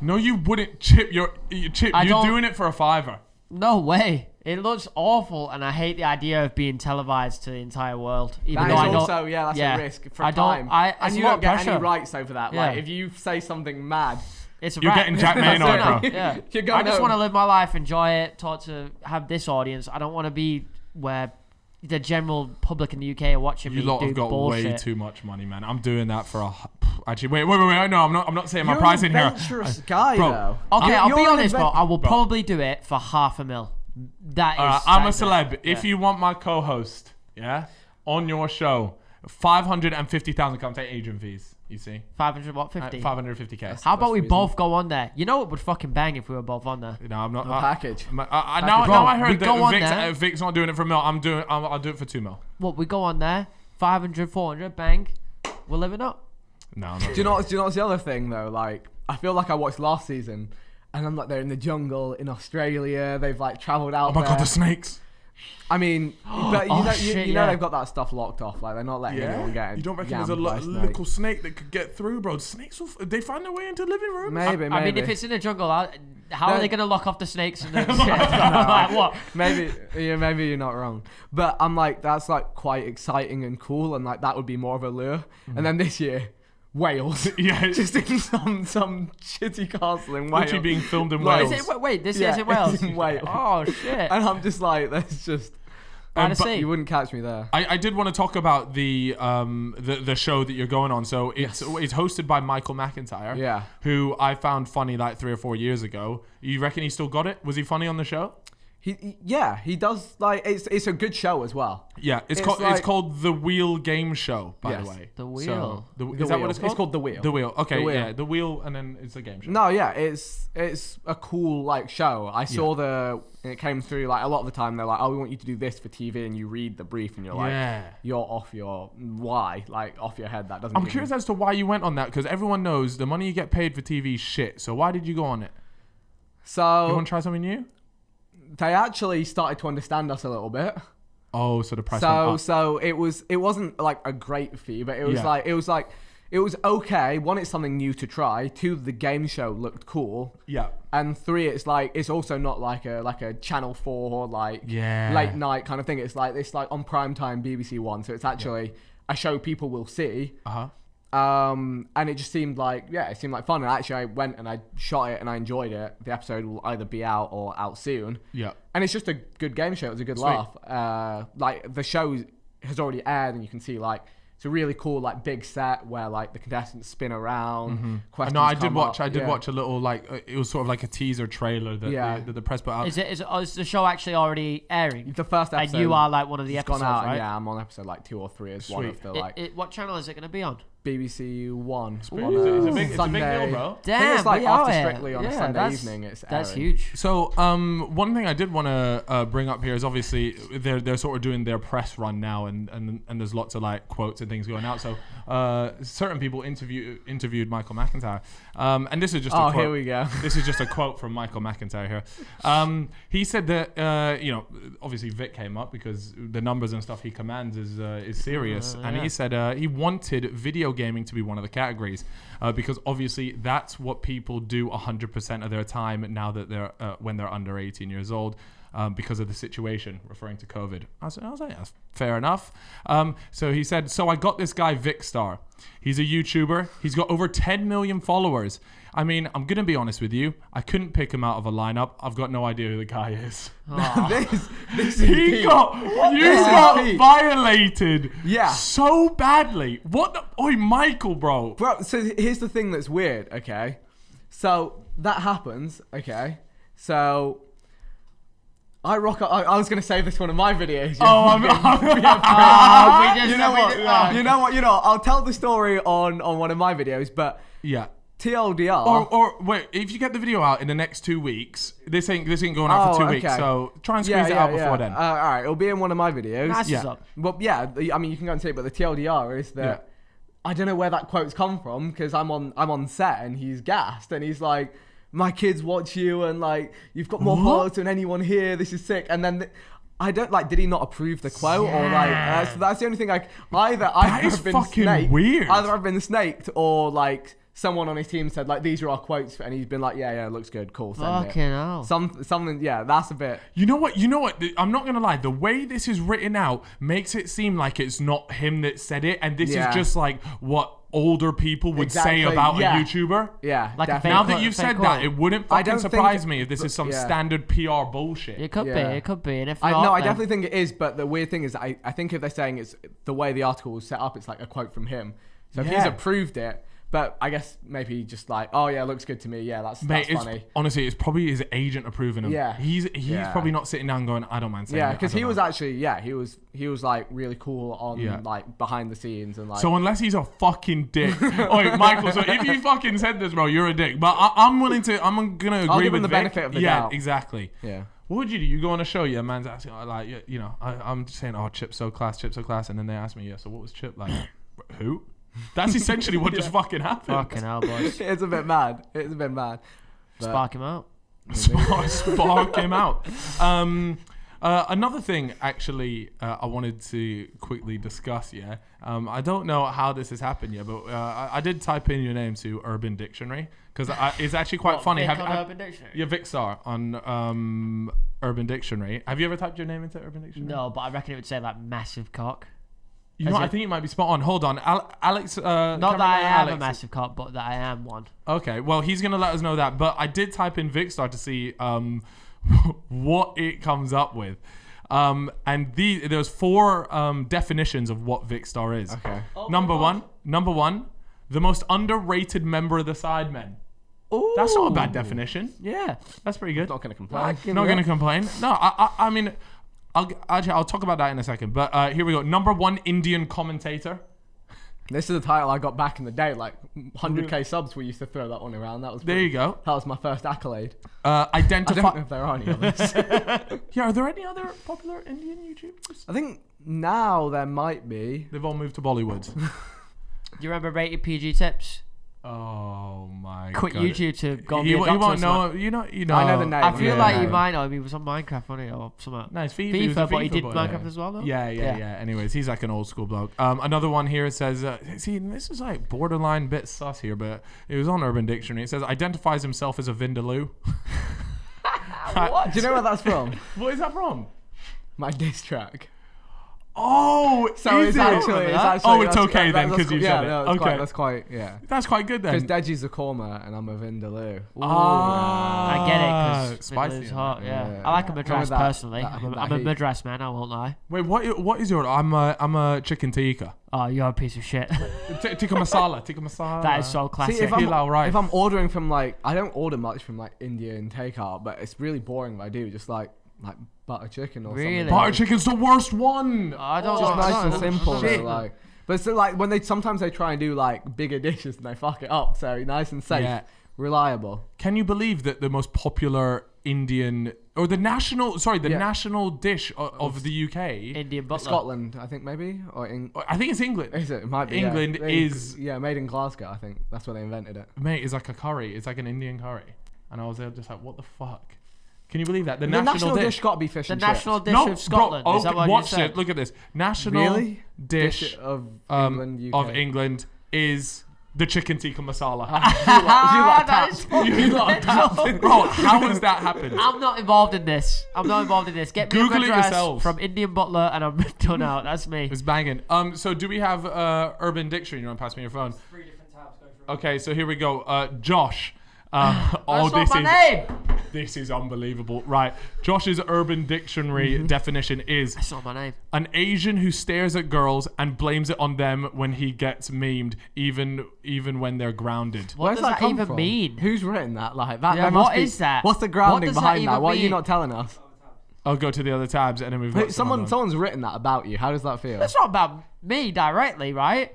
No, you wouldn't, Chip. You're doing it for a $5. No way. It looks awful, and I hate the idea of being televised to the entire world. Even That though is also, that's a risk for time. And you don't get any rights over that. Yeah. Like, if you say something mad, you're getting Jack Maynard, bro. Yeah. You're I just want to live my life, enjoy it, have this audience. I don't want to be where the general public in the UK are watching me do bullshit. You lot have got way too much money, man. I'm doing that for a... Actually, wait. No, I'm not saying my price in here. You're an adventurous guy, though. Okay, I'll be honest, bro. I will probably do it for £500,000. That is... I'm a celeb. If you want my co-host, on your show, 550,000 come take agent fees. You see, 500 what 50? 550k. How about we both go on there? You know it would fucking bang if we were both on there. No, I'm not. Package. Now I heard that Vic's not doing it for $1 million. I'll do it for $2 million. What, we go on there, 500, 400, bang, we're living up. No. Do you know what's the other thing though? Like, I feel like I watched last season, and I'm like, they're in the jungle in Australia. They've like travelled out. Oh my god, the snakes. I mean, but you know they've got that stuff locked off. Like, they're not letting anyone get in. You don't reckon there's a little snake that could get through, bro? Snakes they find their way into living rooms? Maybe. I mean, if it's in a jungle, how are they going to lock off the snakes? And like, what? Maybe you're not wrong. But I'm like, that's like quite exciting and cool, and like that would be more of a lure. And then this year, Wales. Just in some shitty castle in Wales. Literally being filmed in Wales. This year's in Wales? It's in Wales. Oh, shit. And I'm just like, that's just... you wouldn't catch me there. I did want to talk about the show that you're going on. So it's hosted by Michael Mcintyre, who I found funny like 3 or 4 years ago. You reckon he still got it? Was he funny on the show? He does. Like, it's a good show as well. Yeah, it's called The Wheel Game Show, by the way. The Wheel. Is that what it's called? It's called The Wheel. The Wheel. Okay, The Wheel, and then it's a game show. No, it's a cool like show. I saw it came through like a lot of the time. They're like, oh, we want you to do this for TV, and you read the brief, and you're like, you're off your off your head. That doesn't. I'm curious as to why you went on that, because everyone knows the money you get paid for TV is shit. So why did you go on it? So you want to try something new? They actually started to understand us a little bit. Oh, so the price went up. So it wasn't like a great fee, but it was okay. One, it's something new to try. Two, the game show looked cool. Yeah. And three, it's also not like a Channel 4 late night kind of thing. It's like on primetime BBC One. So it's actually a show people will see. And it just seemed like fun. And actually, I went and I shot it and I enjoyed it. The episode will either be out or out soon. Yeah. And it's just a good game show. It was a good laugh. Like, the show has already aired, and you can see like it's a really cool like big set where like the contestants spin around. Questions. No, I did watch a little like it was sort of like a teaser trailer that the press put out. Is the show actually already airing? The first episode. And you are like one of the episodes, out, right? Yeah, I'm on episode like 2 or 3 as one of the like. What channel is it going to be on? BBC One. It's a big deal, bro. Damn, I think it's like after yeah. Strictly on a Sunday evening. That's huge. So, one thing I did want to bring up here is obviously they're sort of doing their press run now, and there's lots of like quotes and things going out. So, certain people interviewed Michael Mcintyre, and this is just a quote. Here we go. This is just a quote from Michael Mcintyre here. He said that obviously Vic came up because the numbers and stuff he commands is serious, and he said he wanted video gaming to be one of the categories because obviously that's what people do 100% of their time now that they're when they're under 18 years old because of the situation, referring to COVID. I was like, that's fair enough. So he said, so I got this guy Vikkstar. He's a YouTuber. He's got over 10 million followers. I mean, I'm going to be honest with you. I couldn't pick him out of a lineup. I've got no idea who the guy is. This you got violated so badly. What the... Oi, Michael, bro. Bro, so here's the thing that's weird, okay? So that happens, okay? So... I was going to say this one of my videos. You know what? I'll tell the story on one of my videos, but... Yeah. TLDR. Or wait, if you get the video out in the next 2 weeks, this ain't going out for 2 weeks, so try and squeeze it out before then. All right, it'll be in one of my videos. Nice Yeah. up. Well, yeah, I mean, you can go and see it, but the TLDR is that I don't know where that quote's come from because I'm on set and he's gassed and he's like, my kids watch you and like you've got more followers than anyone here. This is sick. And then I don't like. Did he not approve the quote or like? So that's the only thing. Like either I've been fucking snaked, weird. Either I've been snaked or like someone on his team said like these are our quotes and he's been like yeah looks good, cool. Send Fucking it. hell. Something that's a bit. You know what? I'm not gonna lie. The way this is written out makes it seem like it's not him that said it, and this is just like what older people would say about a YouTuber. Yeah, Like a definitely. Now Fake that you've quote. said that, it wouldn't fucking don't surprise think- me if this is some yeah. standard PR bullshit. It could Yeah. be. It could be. And if not, I then- definitely think it is. But the weird thing is, I think if they're saying it's the way the article was set up, it's like a quote from him. So if he's Yeah. approved it, but I guess maybe just like, oh yeah, looks good to me. Yeah, that's Mate, funny. Honestly, it's probably his agent approving him. Yeah. He's Yeah. probably not sitting down going, I don't mind saying Yeah, it, because I he don't was know." actually, he was like really cool on Yeah. like behind the scenes and like. So unless he's a fucking dick, oh Michael. So if you fucking said this, bro, you're a dick. But I'm gonna agree I'll give with him the Vic. benefit of the yeah, doubt. exactly. yeah. What would you do? You go on a show, yeah, man's asking, like, I'm just saying, oh, Chip's so class, and then they ask me, yeah, so what was Chip like? Who? That's essentially what just fucking happened. Fucking hell, boys. It's a bit mad. It's a bit mad. But- Spark him out. Spark him out. Another thing, actually, I wanted to quickly discuss. Yeah, I don't know how this has happened yet, but I did type in your name to Urban Dictionary because it's actually quite funny. Vic on Urban Dictionary? Yeah, Vikkstar on Urban Dictionary. Have you ever typed your name into Urban Dictionary? No, but I reckon it would say like massive cock. You know, I think it might be spot on. Hold on, Alex. Not that I have a Alex. massive cock, but that I am one. Okay, well, he's gonna let us know that. But I did type in Vikkstar to see what it comes up with. And there's 4 definitions of what Vikkstar is. Okay. Oh Number one, the most underrated member of the Sidemen. Ooh. That's not a bad definition. Yeah. That's pretty good. Not gonna complain. Not going to complain. No, I mean, I'll talk about that in a second. But here we go. Number 1 Indian commentator. This is the title I got back in the day, like 100k subs. We used to throw that one around. That was There you go. That was my first accolade. I Identify. don't know if there are any others. Yeah, are there any other popular Indian YouTubers? I think now there might be. They've all moved to Bollywood. Do you remember Rated PG Tips? Oh my Quit god. YouTube to go and He be a doctor. won't or know. something. You know. I know the name. I feel Yeah. like you might know him. He was on Minecraft, wasn't he, or something? Nice. FIFA, FIFA, but he did boy. Minecraft as well, though. Yeah. Anyways, he's like an old school bloke. Another one here says, see, this is like borderline bit sus here, but it was on Urban Dictionary. It says identifies himself as a Vindaloo. What? Do you know where that's from? What is that from? My diss track. Oh, So is it's it? actually. Oh, it's okay then, 'cause you said it. No, Okay. That's quite. Yeah. That's quite good Because then. Deji's a Korma and I'm a Vindaloo. I get it because spicy. it's hot. Yeah. Yeah. I like a madras that- personally. that- I'm that a heat. madras man. I won't lie. Wait, what is your? I'm a chicken tikka. Oh, you're a piece of shit. Tikka masala. Tikka masala. That is so classic. See, if Hilal rice. I'm ordering from like, I don't order much from like Indian takeout, but it's really boring if I do. Just like butter chicken or Really? something. Butter chicken's the worst one. I don't. Just I nice don't- and simple. Shit. though, like, but so like when sometimes they try and do like bigger dishes and they fuck it up. So nice and safe, Yeah. reliable. Can you believe that the most popular Indian or the national dish of the UK? Indian butler. Scotland, I think maybe, or I think it's England. is it? It might be. England yeah. is made in Glasgow. I think that's where they invented it. mate. It's like a curry. It's like an Indian curry, and I was there just like, what the fuck? Can you believe that The national dish got to be fish The and national chips. dish of Scotland. Bro, Is that what watch you said? it. Look at this. National Really? dish of England, UK. of England is the chicken tikka masala. That is fucking You lot mental. Bro, how has that happened? I'm not involved in this. Get me Google a it madras yourselves. from Indian butler and I'm done out. That's me. It's banging. So do we have Urban Dictionary? You want to pass me your phone? 3 different tabs. Go through. Okay, so here we go. Josh. That's not my name. This is unbelievable. Right. Josh's Urban Dictionary definition is That's not my name. an Asian who stares at girls and blames it on them when he gets memed, even when they're grounded. What Where's does that come even from? mean? Who's written that? Like that? Yeah, there must what be- is that? What's the grounding What does that behind that? even What are you mean? not telling us? I'll go to the other tabs and then we've got Someone's written that about you. How does that feel? That's not about me directly, right?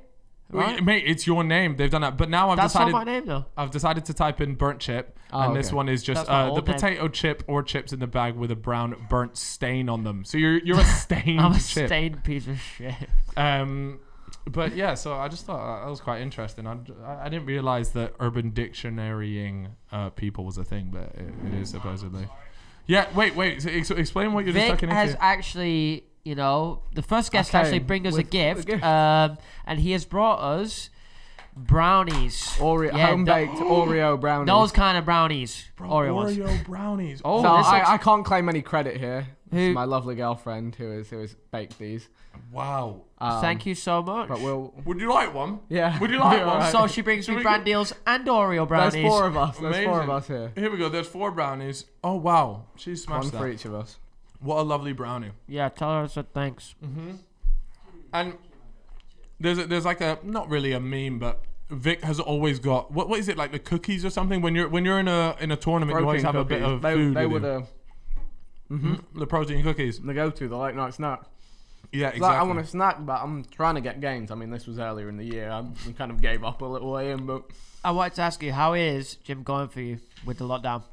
Right? Mate, it's your name. They've done that. But now That's not my name though. I've decided to type in burnt chip, Oh, and this okay. one is just That's my the old name. potato chip or chips in the bag with a brown burnt stain on them. So you're a stained I'm a chip. stained piece of shit. But yeah, so I just thought that was quite interesting. I didn't realize that urban dictionarying people was a thing, but it is supposedly. Yeah, wait. So explain what you're just Vic talking has into. actually, the first guest Okay, actually bring us a with a gift, gift. and he has brought us brownies. Home baked Oreo brownies. Those kind of brownies. Bro, Oreo ones. Oreo brownies. Oh, So this looks- I can't claim any credit here. Who- It's my lovely girlfriend who has baked these. Wow. Thank you so much. But we'll. Would you like one? Yeah. Would you like Yeah, one? alright. So she brings Should me we brand deals and Oreo brownies. There's four of us. There's four of Amazing. us here. Here we go. There's 4 brownies. Oh wow, she smashed One that. for each of us. What a lovely brownie. Yeah, tell her I said thanks. And there's like a not really a meme, but Vic has always got what is it like the cookies or something? When you're in a tournament, you always have a bit of they, food. They with were you. The protein cookies. the go-to, the late night snack. Yeah, It's exactly. like, I want a snack, but I'm trying to get gains. I mean, this was earlier in the year. I kind of gave up a little way in, but I wanted to ask you, how is gym going for you with the lockdown?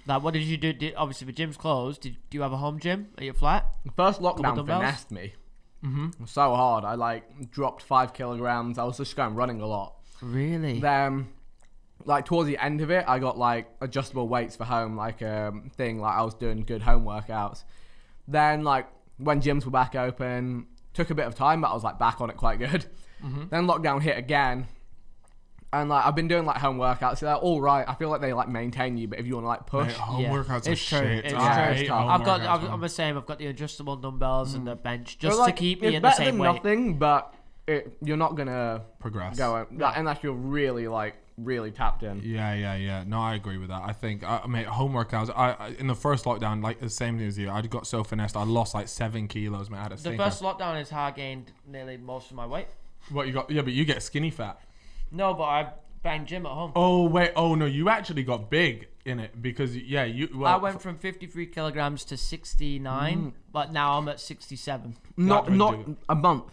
Like, what did you do? Obviously, the gym's closed. Do you have a home gym at your flat? the first lockdown dumbbells? finessed me. It was so hard. I dropped 5 kilograms. I was just going running a lot. Really? Then, towards the end of it, I got adjustable weights for home, thing. I was doing good home workouts. Then when gyms were back open, took a bit of time, but I was back on it quite good. Then lockdown hit again, and I've been doing home workouts. So they're all right. I feel like they maintain you, but if you want to push, Mate, home Yeah, workouts are it's true, shit. it's I true. hate home I've got. workouts, man. I'm the same. I've got the adjustable dumbbells and the bench They're, just to keep me it's in the better same than weight. nothing, but you're not gonna Progress. go unless you're really really tapped in. Yeah. No, I agree with that. I think, mate, home workouts. I in the first lockdown, the same thing as you. I got so finessed. I lost 7 kilos, man. I had a The stinker. first lockdown is how I gained nearly most of my weight. What you got? Yeah, but you get skinny fat. No, but I banged gym at home. Oh wait. Oh no, you actually got big in it because you. Well, I went from 53 kilograms to 69, but now I'm at 67. Not don't not do a month.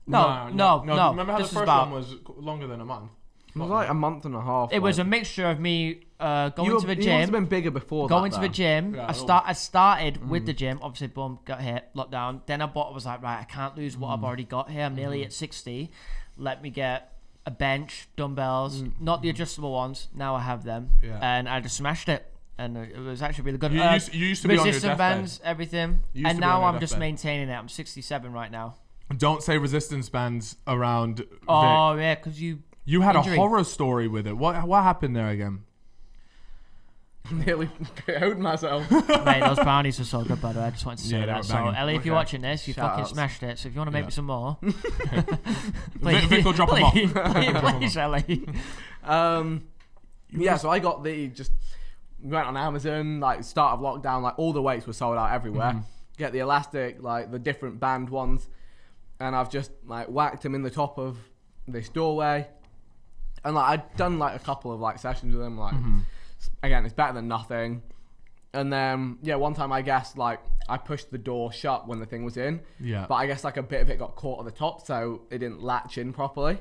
No. Remember how This the was first about. one was longer than a month? It was a month and a half. It was a mixture of me going to the You must have gym, been bigger before going that, to the though. gym. Yeah, I started with the gym. Obviously, boom, got hit, lockdown. Then I was like, right, I can't lose what I've already got here. I'm nearly at 60. Let me get a bench, dumbbells, not the adjustable ones. Now I have them, Yeah. and I just smashed it. And it was actually really good. You used to be on your resistance deathbed. bands, everything. You used And to be on now your I'm just deathbed. maintaining it. I'm 67 right now. Don't say resistance bands around Vic. Oh yeah, because you You had injury. a horror story with it. What happened there again? Nearly owed myself. Mate, those brownies are so good, by the way. I just wanted to say Yeah, they were that. So, banging. Ellie, if you're Okay. watching this, you Shout fucking outs. smashed it. So, if you want to make Yeah. me some more, Vic will drop 'em off. Please, Ellie. Yeah, so I got just went on Amazon, start of lockdown, all the weights were sold out everywhere. Get the elastic, the different band ones, and I've just whacked them in the top of this doorway, and I'd done a couple of sessions with them. Again, it's better than nothing. And then one time I guess I pushed the door shut when the thing was in. Yeah. But I guess a bit of it got caught at the top, so it didn't latch in properly.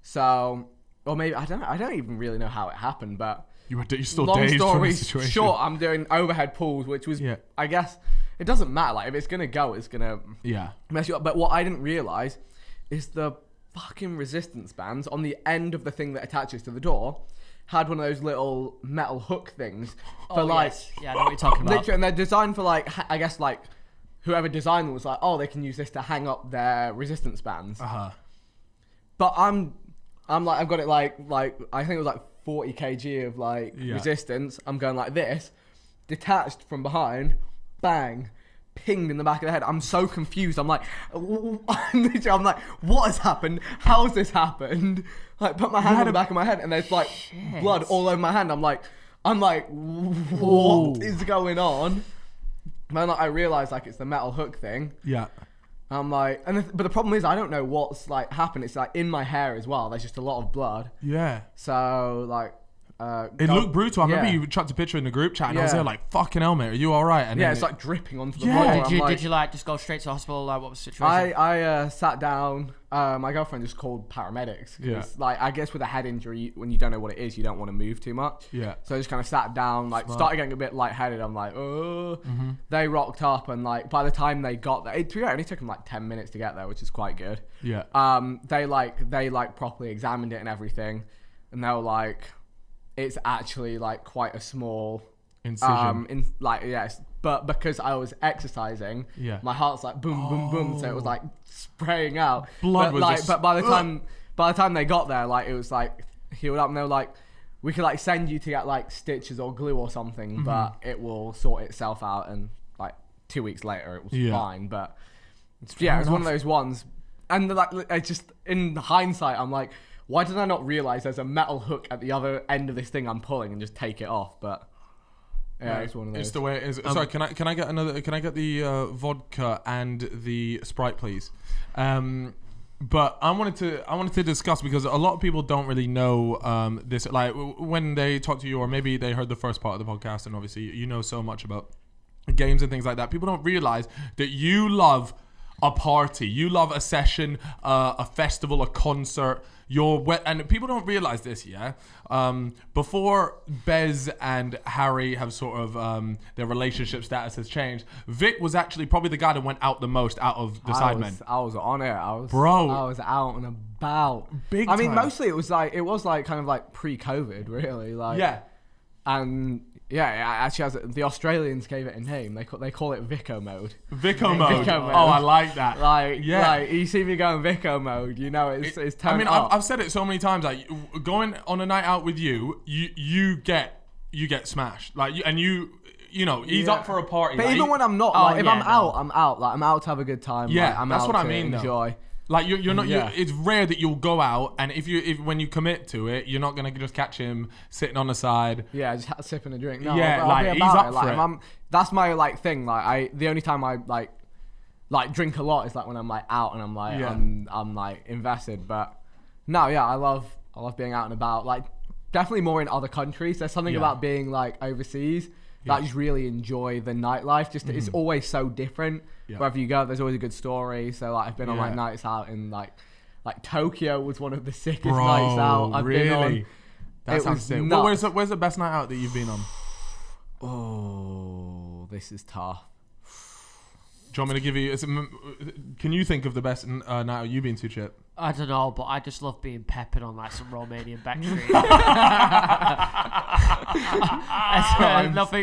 So, or maybe I don't even really know how it happened, but You're still long dazed from story the situation. short, I'm doing overhead pulls, which was Yeah. I guess it doesn't matter. If it's gonna go, it's gonna Yeah. mess you up. But what I didn't realize is the fucking resistance bands on the end of the thing that attaches to the door had one of those little metal hook things for yes. Yeah, I know what you're talking about. literally, and they're designed for I guess whoever designed them was they can use this to hang up their resistance bands. But I've got it I think it was 40 kg of Yeah. resistance. I'm going like this, detached from behind, bang, pinged in the back of the head. I'm so confused. I'm like, what has happened? How's this happened? Put my hand on the back of my head, and there's blood all over my hand. I'm like, what is going on? Then I realised it's the metal hook thing. Yeah. I'm like, but the problem is I don't know what's happened. It's in my hair as well. There's just a lot of blood. Yeah. So It looked brutal. I remember you chucked a picture in the group chat, and I was there like, "Fucking hell, mate, are you all right?" And yeah, then it's like dripping onto the floor. Did you like just go straight to hospital? Like, what was the situation? I sat down. My girlfriend just called paramedics. Like, I guess with a head injury, when you don't know what it is, you don't want to move too much. Yeah. So I just kind of sat down, like, started getting a bit lightheaded. I'm like, oh. They rocked up, and like by the time they got there, it only took them like 10 minutes to get there, which is quite good. Yeah. They properly examined it and everything, and they were like, it's actually like quite a small incision. But because I was exercising, my heart's like boom, boom, boom, so it was like spraying out. Blood but by the time they got there, like it was like healed up, and they were like, we could like send you to get like stitches or glue or something, but it will sort itself out. And like 2 weeks later, it was fine. But it was one of those ones. And like, I just in hindsight, I'm like, why did I not realize there's a metal hook at the other end of this thing I'm pulling and just take it off? But yeah, it's one of those. It's the way it is. Sorry, can I get another? Can I get the vodka and the Sprite, please? But I wanted to discuss, because a lot of people don't really know this. Like when they talk to you, or maybe they heard the first part of the podcast, and obviously you know so much about games and things like that. People don't realize that you love a party, you love a session, a festival, a concert. And people don't realize this, before Bez and Harry have sort of their relationship status has changed, Vic was actually probably the guy that went out the most out of the Sidemen. I was on it. I was out and about. Big I mean, time. mostly it was kind of like pre-COVID, really. Like and. Yeah, actually, the Australians gave it a name. They call it Vico mode. Vico mode. Oh, I like that. Like you see me going Vico mode, you know it's turned I mean, up. I've said it so many times. Like going on a night out with you get smashed. Like you know, he's up for a party. But like, even when I'm not, I'm out. I'm out. Like I'm out to have a good time. Yeah, like, I'm that's out what I to mean. Enjoy. Though. Like you're not. It's rare that you'll go out, and if when you commit to it, you're not gonna just catch him sitting on the side. Yeah, just sipping a drink. No, yeah, like he's up for it. That's my like thing. Like the only time I like drink a lot is like when I'm like out and I'm like I'm like invested. But no, I love being out and about. Like definitely more in other countries. There's something about being like overseas. That I just really enjoy the nightlife. Just it's always so different. Wherever you go, there's always a good story. So like I've been on like nights out in like Tokyo was one of the sickest nights out I've been on. That sounds sick. Well, where's the best night out that you've been on? Oh, this is tough. Do you want me to give you? Can you think of the best night out you've been to, Chip? I don't know, but I just love being peppered on like some Romanian backstreet.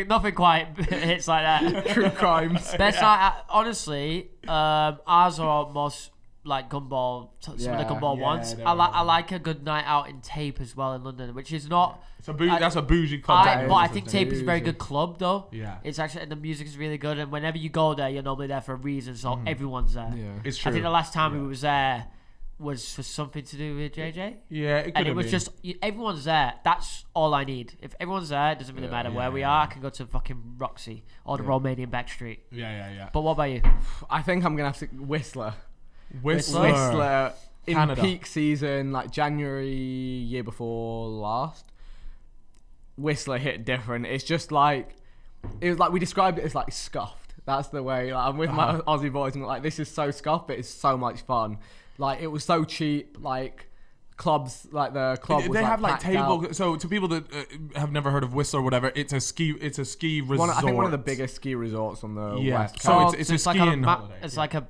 Nothing quite hits like that. True crimes. Best night, honestly, ours are most like gumball, some of the gumball ones. I like a good night out in Tape as well in London, which is not. That's a bougie club. But I think Tape is a very good club though. Yeah. It's actually, and the music is really good, and whenever you go there, you're normally there for a reason, so everyone's there. Yeah. It's true. I think the last time we was there was for something to do with JJ. Yeah, it could and it have was been. just everyone's there. That's all I need. If everyone's there, it doesn't really matter where we are. I can go to fucking Roxy or the Romanian backstreet. Yeah. But what about you? I think I'm gonna have to Whistler Whistler in Canada. Peak season, like January year before last. Whistler hit different. It's just like it was like we described it as like scuffed. That's the way. Like, I'm with my Aussie boys and we're like, this is so scuffed, but it's so much fun. Like it was so cheap. Like clubs, like the club was they have like table. out. So to people that have never heard of Whistler or whatever, it's a ski resort. I think one of the biggest ski resorts on the west coast. So it's a skiing holiday. It's like a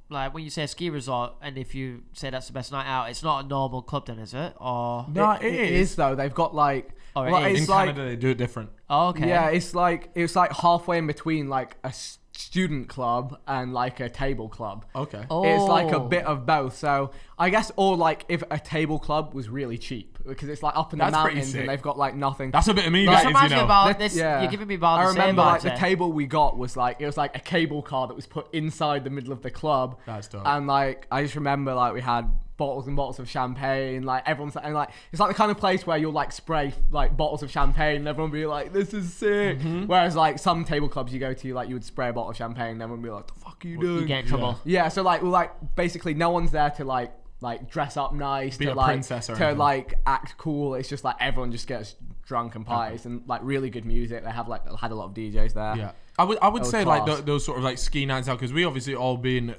when you say a ski resort, and if you say that's the best night out, it's not a normal club then, is it? Or no, it is though. They've got like in Canada they do it different. Oh, okay. Yeah, it's like halfway in between like a student club and like a table club. Okay. It's like a bit of both. So I guess, or like if a table club was really cheap because it's like up in the mountains and they've got like nothing. That's a bit of me. This that reminds is, me about this. You're giving me about. I remember like it. the table we got was like it was like a cable car that was put inside the middle of the club. That's dope. And like I just remember like we had bottles and bottles of champagne. Like everyone's and like it's like the kind of place where you'll like spray like bottles of champagne and everyone will be like, this is sick. Whereas like some table clubs you go to, like you would spray a bottle of champagne and everyone would be like, the fuck are you doing? You get in trouble. Yeah, so like we're like basically no one's there to like like dress up nice, Be to a like princess or to anything. like act cool. It's just like everyone just gets drunk and parties and like really good music. They have had a lot of DJs there. Yeah, I would was say class. like those sort of like ski nights out, because we obviously all been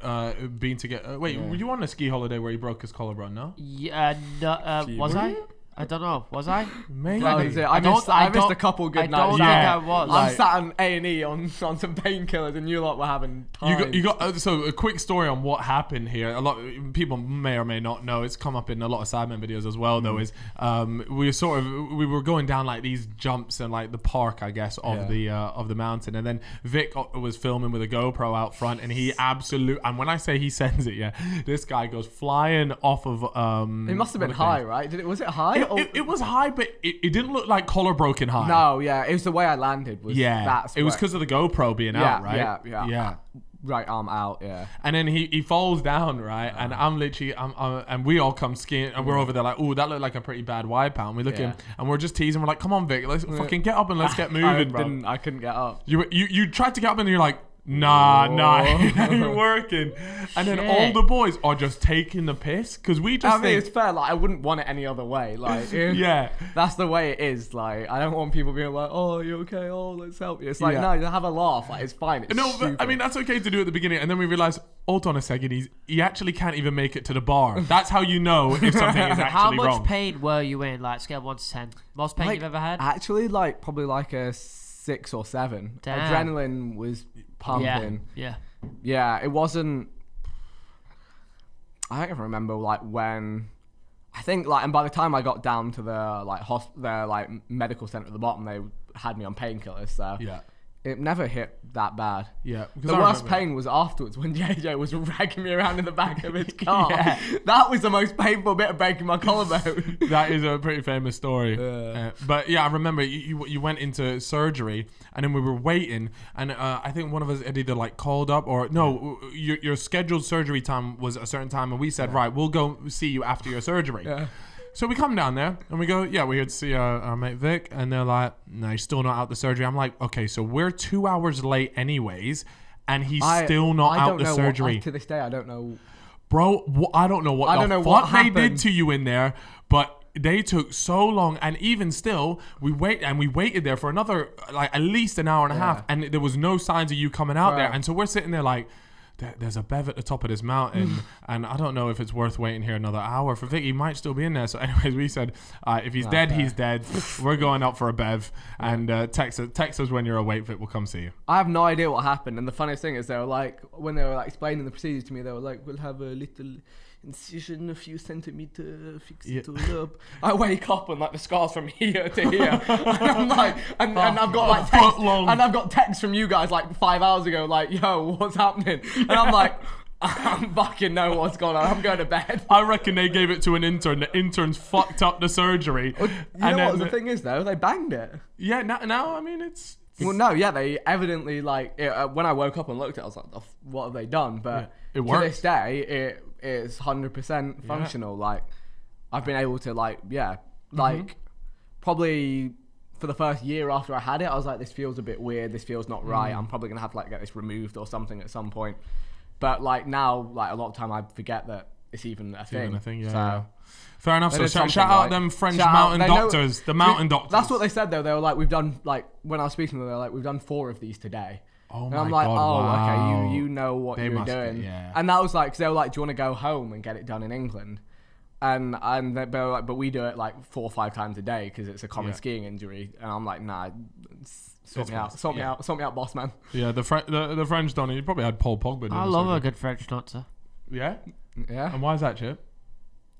together. Wait, were you on a ski holiday where he broke his collarbone? No. Yeah, no, was Were I? you? I don't know. Was I? Maybe. I missed a couple good I nights. don't Yeah. think I was. I'm sat on A&E on some painkillers, and you lot were having time. You got so a quick story on what happened here. A lot people may or may not know. It's come up in a lot of Sidemen videos as well. Though is we were going down like these jumps in like the park, I guess, of the mountain, and then Vic was filming with a GoPro out front, and and when I say he sends it, this guy goes flying off of. It must have been high, right? Was it high? It was high, but it didn't look like collar broken high. No, it was the way I landed. It was because of the GoPro being out, right? Yeah. Right arm out, yeah. And then he falls down, right? And I'm literally, and we all come skiing, and we're over there like, oh, that looked like a pretty bad wipeout. And we look at him, and we're just teasing. We're like, come on, Vic, let's fucking get up and let's get moving, bro. I couldn't get up. You tried to get up, and you're like, nah, it ain't working. And then all the boys are just taking the piss, because we just think it's fair. Like, I wouldn't want it any other way. Like, that's the way it is. Like, I don't want people being like, "Oh, you okay? Oh, let's help you." It's like, no, have a laugh. Like, it's fine. It's no, stupid. but I mean that's okay to do at the beginning, and then we realize, hold on a second, he actually can't even make it to the bar. That's how you know if something is actually How much wrong. pain were you in? Like scale of 1 to 10. Most pain Like, you've ever had? Actually, like probably like a 6 or 7. Damn. Adrenaline was pumping. Yeah. It wasn't. I don't remember like when. I think like, and by the time I got down to the like medical center at the bottom, they had me on painkillers. So it never hit that bad. Yeah. The worst pain was afterwards when JJ was dragging me around in the back of his car. That was the most painful bit of breaking my collarbone. That is a pretty famous story. But I remember you went into surgery, and then we were waiting, and I think one of us had either like called up or no, your scheduled surgery time was a certain time, and we said, right, we'll go see you after your surgery. So we come down there and we go, we're here to see our mate Vic, and they're like, no, he's still not out the surgery. I'm like, okay, so we're 2 hours late anyways, and he's still not out the surgery. To this day, I don't know. Bro, I don't know what the fuck they did to you in there, but they took so long, and even still, we waited there for another, like at least an hour and a half, and there was no signs of you coming out there, and so we're sitting there like, there's a bev at the top of this mountain, and I don't know if it's worth waiting here another hour for Vic. He might still be in there. So anyways, we said, if he's dead, he's dead. We're going up for a bev, and text us when you're awake. Vic will come see you. I have no idea what happened, and the funniest thing is they were like, when they were like explaining the procedures to me, they were like, we'll have a little incision, a few centimeters, fix it all up. I wake up and like the scars from here to here, and I'm like, and I've got like text, and I've got texts from you guys like 5 hours ago, like, yo, what's happening? And I'm like, I don't fucking know what's going on. I'm going to bed. I reckon they gave it to an intern. The intern's fucked up the surgery. You know what the thing is though? They banged it. Yeah, now I mean it's. Well, no, they evidently like when I woke up and looked at it, I was like, what have they done? But it to works. this day, it is 100% functional. Like I've been able to like probably for the first year after I had it, I was like, this feels a bit weird. This feels not right. I'm probably gonna have to like get this removed or something at some point. But like now, like a lot of time, I forget that it's even a thing. Fair enough. So shout out them French mountain doctors, the mountain doctors. That's what they said though. They were like, we've done like when I was speaking to them, they were like, we've done 4 of these today. Oh and my I'm like, God, okay, you know what you're doing. And that was like, cause they were like, do you want to go home and get it done in England? And they were like, but we do it like 4 or 5 times a day because it's a common skiing injury. And I'm like, nah, sort me out, boss man. Yeah, the French don't. You probably had Paul Pogba. I love a good French doctor. Yeah. Yeah. And why is that, Chip?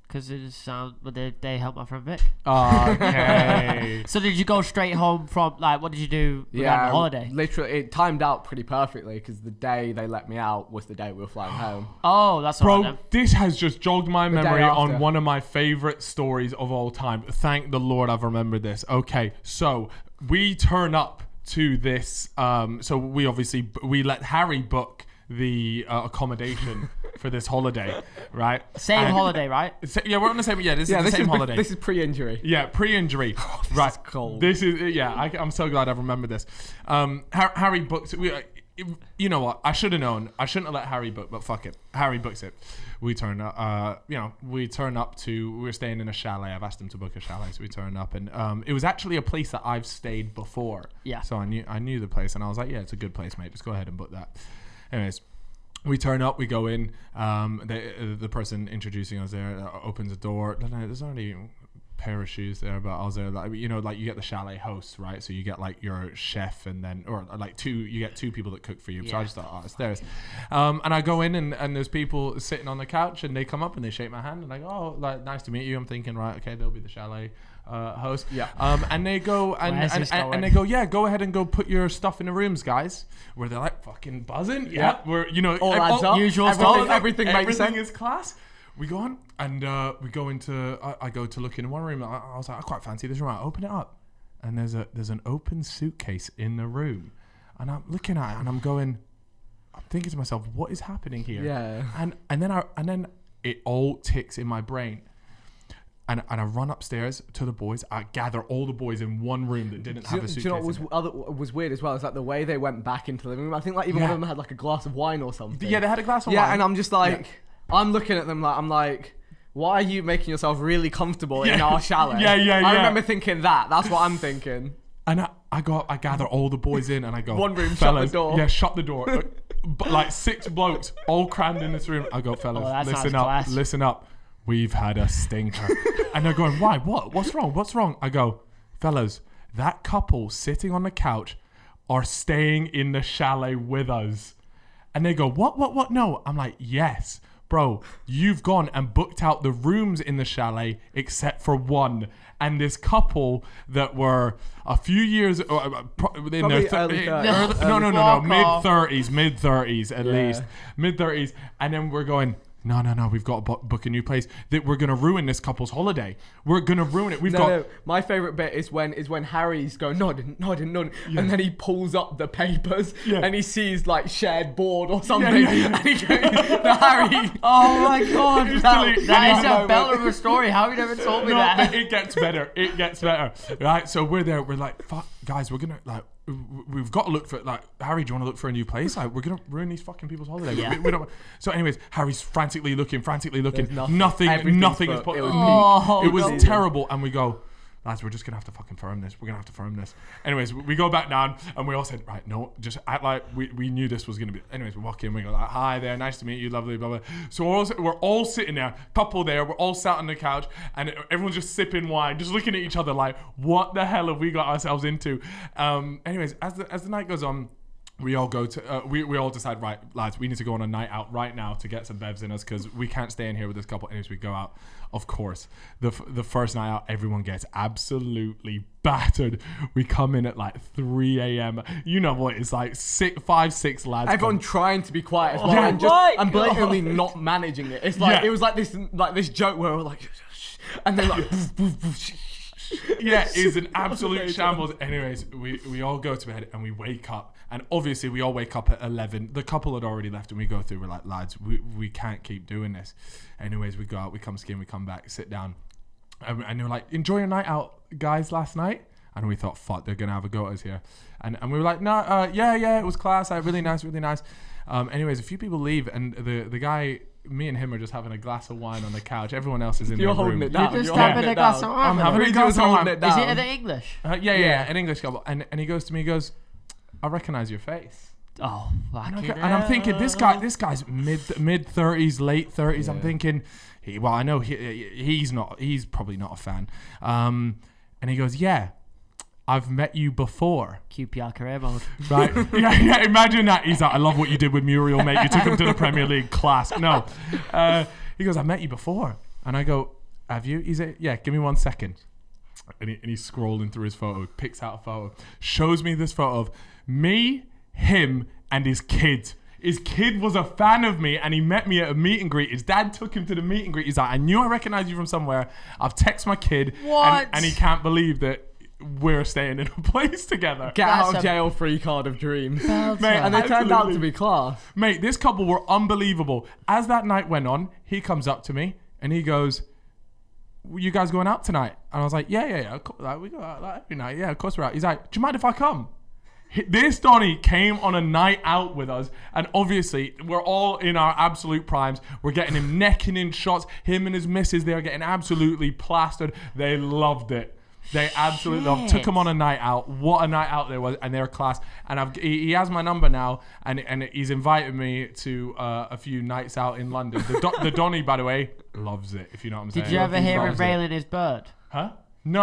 Because it just sounds, but they help my friend Vic. Okay. So did you go straight home from, like, what did you do on holiday? Literally, it timed out pretty perfectly because the day they let me out was the day we were flying home. Oh, that's all right. Bro, this has just jogged my memory after. on one of my favorite stories of all time. Thank the Lord I've remembered this. Okay, so we turn up to this. So we let Harry book the accommodation for this holiday, right? Same holiday, right? Yeah, we're on the same. Yeah, this is the same holiday. This is pre-injury. Yeah, pre-injury. This right. is cold. This is I'm so glad I remembered this. Harry booked. you know what? I should have known. I shouldn't have let Harry book, but fuck it. Harry books it. We turn up. We turn up to. We're staying in a chalet. I've asked him to book a chalet, so we turn up, and it was actually a place that I've stayed before. Yeah. So I knew the place, and I was like, yeah, it's a good place, mate. Just go ahead and book that. Anyways, we turn up. We go in. The person introducing us there opens the door. There's only pair of shoes there, but I was there, like, you know, like you get the chalet hosts, right? So you get like your chef, and then you get two people that cook for you. So I just thought, it's theirs. And I go in, and there's people sitting on the couch, and they come up and they shake my hand, and I go, oh, like, nice to meet you. I'm thinking, right, okay, they'll be the chalet host. Yeah. And they go and they go, yeah, go ahead and go put your stuff in the rooms, guys. Where they're like fucking buzzing. Yeah. We're, you know, all adds up. Usual stuff. Everything makes sense. Is class. We go on, and we go into. I go to look in one room. I was like, I quite fancy this room. I open it up, and there's an open suitcase in the room, and I'm looking at it, and I'm thinking to myself, what is happening here? Yeah. And then it all ticks in my brain, and I run upstairs to the boys. I gather all the boys in one room that didn't have a suitcase. Do you know what was weird as well? It's like the way they went back into the living room. I think like even one of them had like a glass of wine or something. Yeah, they had a glass of wine. Yeah, and I'm just like. Yeah. I'm looking at them like, I'm like, why are you making yourself really comfortable in our chalet? Yeah. I remember thinking that. That's what I'm thinking. And I gather all the boys in, and I go, one room, fellas, shut the door. Yeah, shut the door. But like 6 blokes all crammed in this room. I go, fellas, listen up. We've had a stinker. And they're going, why? What? What's wrong? I go, fellas, that couple sitting on the couch are staying in the chalet with us. And they go, what? No. I'm like, yes. Bro, you've gone and booked out the rooms in the chalet except for one. And this couple that were a few years in their mid-30s at least. Mid-30s. And then we're going, no, we've got to book a new place. That we're going to ruin this couple's holiday. We're going to ruin it. No. My favourite bit is when Harry's going, no, I didn't. Yeah. And then he pulls up the papers and he sees like shared board or something. Yeah. And he goes, Harry. Oh my God. that is a beller of a story. Harry never told me that. It gets better. Right. So we're there. We're like, fuck, guys, we're going to we've got to look for, like, Harry, do you want to look for a new place? Like, we're going to ruin these fucking people's holiday. Yeah. We don't. So anyways, Harry's frantically looking. Nothing is possible. It was terrible. And we go, lads, we're just going to have to fucking firm this. Anyways, we go back down, and we all said, right, no, just act like we knew this was going to be. Anyways, we walk in, we go like, hi there, nice to meet you, lovely, blah, blah. So we're all sitting there, couple there, we're all sat on the couch, and everyone's just sipping wine, just looking at each other like, what the hell have we got ourselves into? Anyways, as the night goes on, we all go to we all decide, right, lads, we need to go on a night out right now to get some bevs in us, because we can't stay in here with this couple. Anyways, we go out. Of course, the first night out, everyone gets absolutely battered. We come in at like 3 a.m. You know what it's like, 5-6 lads. Everyone trying to be quiet as well, and blatantly not managing it. It's like it was like this joke where we're like, and then like. Yeah, it's an absolute shambles. Anyways, we all go to bed and we wake up, and obviously we all wake up at 11. The couple had already left, and we go through, we're like, lads, we can't keep doing this. Anyways, we go out, we come skiing, we come back, sit down, and they were like, enjoy your night out, guys, last night. And we thought, fuck, they're gonna have a go at us here. And we were like, no, yeah, it was class, really nice. Anyways, a few people leave, and the guy, me and him are just having a glass of wine on the couch. Everyone else is in their room. Holding it down. You're just having a glass of wine. I'm having a glass of wine. Is it in English? Yeah, an English couple. And he goes to me, he goes, I recognize your face. Oh, fuck it. And I'm thinking, this guy's mid 30s, late 30s. Yeah. I'm thinking, I know he's probably not a fan. And he goes, yeah, I've met you before. QPR career mode. Right? yeah, imagine that. He's like, I love what you did with Muriel, mate. You took him to the Premier League. Class. No. He goes, I've met you before. And I go, have you? He's like, yeah, give me 1 second. And he's scrolling through his photo, picks out a photo, shows me this photo of me, him, and his kid. His kid was a fan of me, and he met me at a meet and greet. His dad took him to the meet and greet. He's like, I knew I recognized you from somewhere. I've texted my kid. What? And he can't believe that we're staying in a place together. Get out of jail free card of dreams. Mate, and they turned out to be class. Mate, this couple were unbelievable. As that night went on, he comes up to me and he goes, you guys going out tonight? And I was like, yeah. We go out like every night. Yeah, of course we're out. He's like, do you mind if I come? This Donny came on a night out with us, and obviously we're all in our absolute primes. We're getting him necking in shots. Him and his missus, they are getting absolutely plastered. They loved it. They absolutely loved. Took him on a night out. What a night out there was, and they're class. And he has my number now, and he's invited me to a few nights out in London. The Donny, by the way, loves it. If you know what I'm saying. Did you ever hear him railing his bird? Huh? No,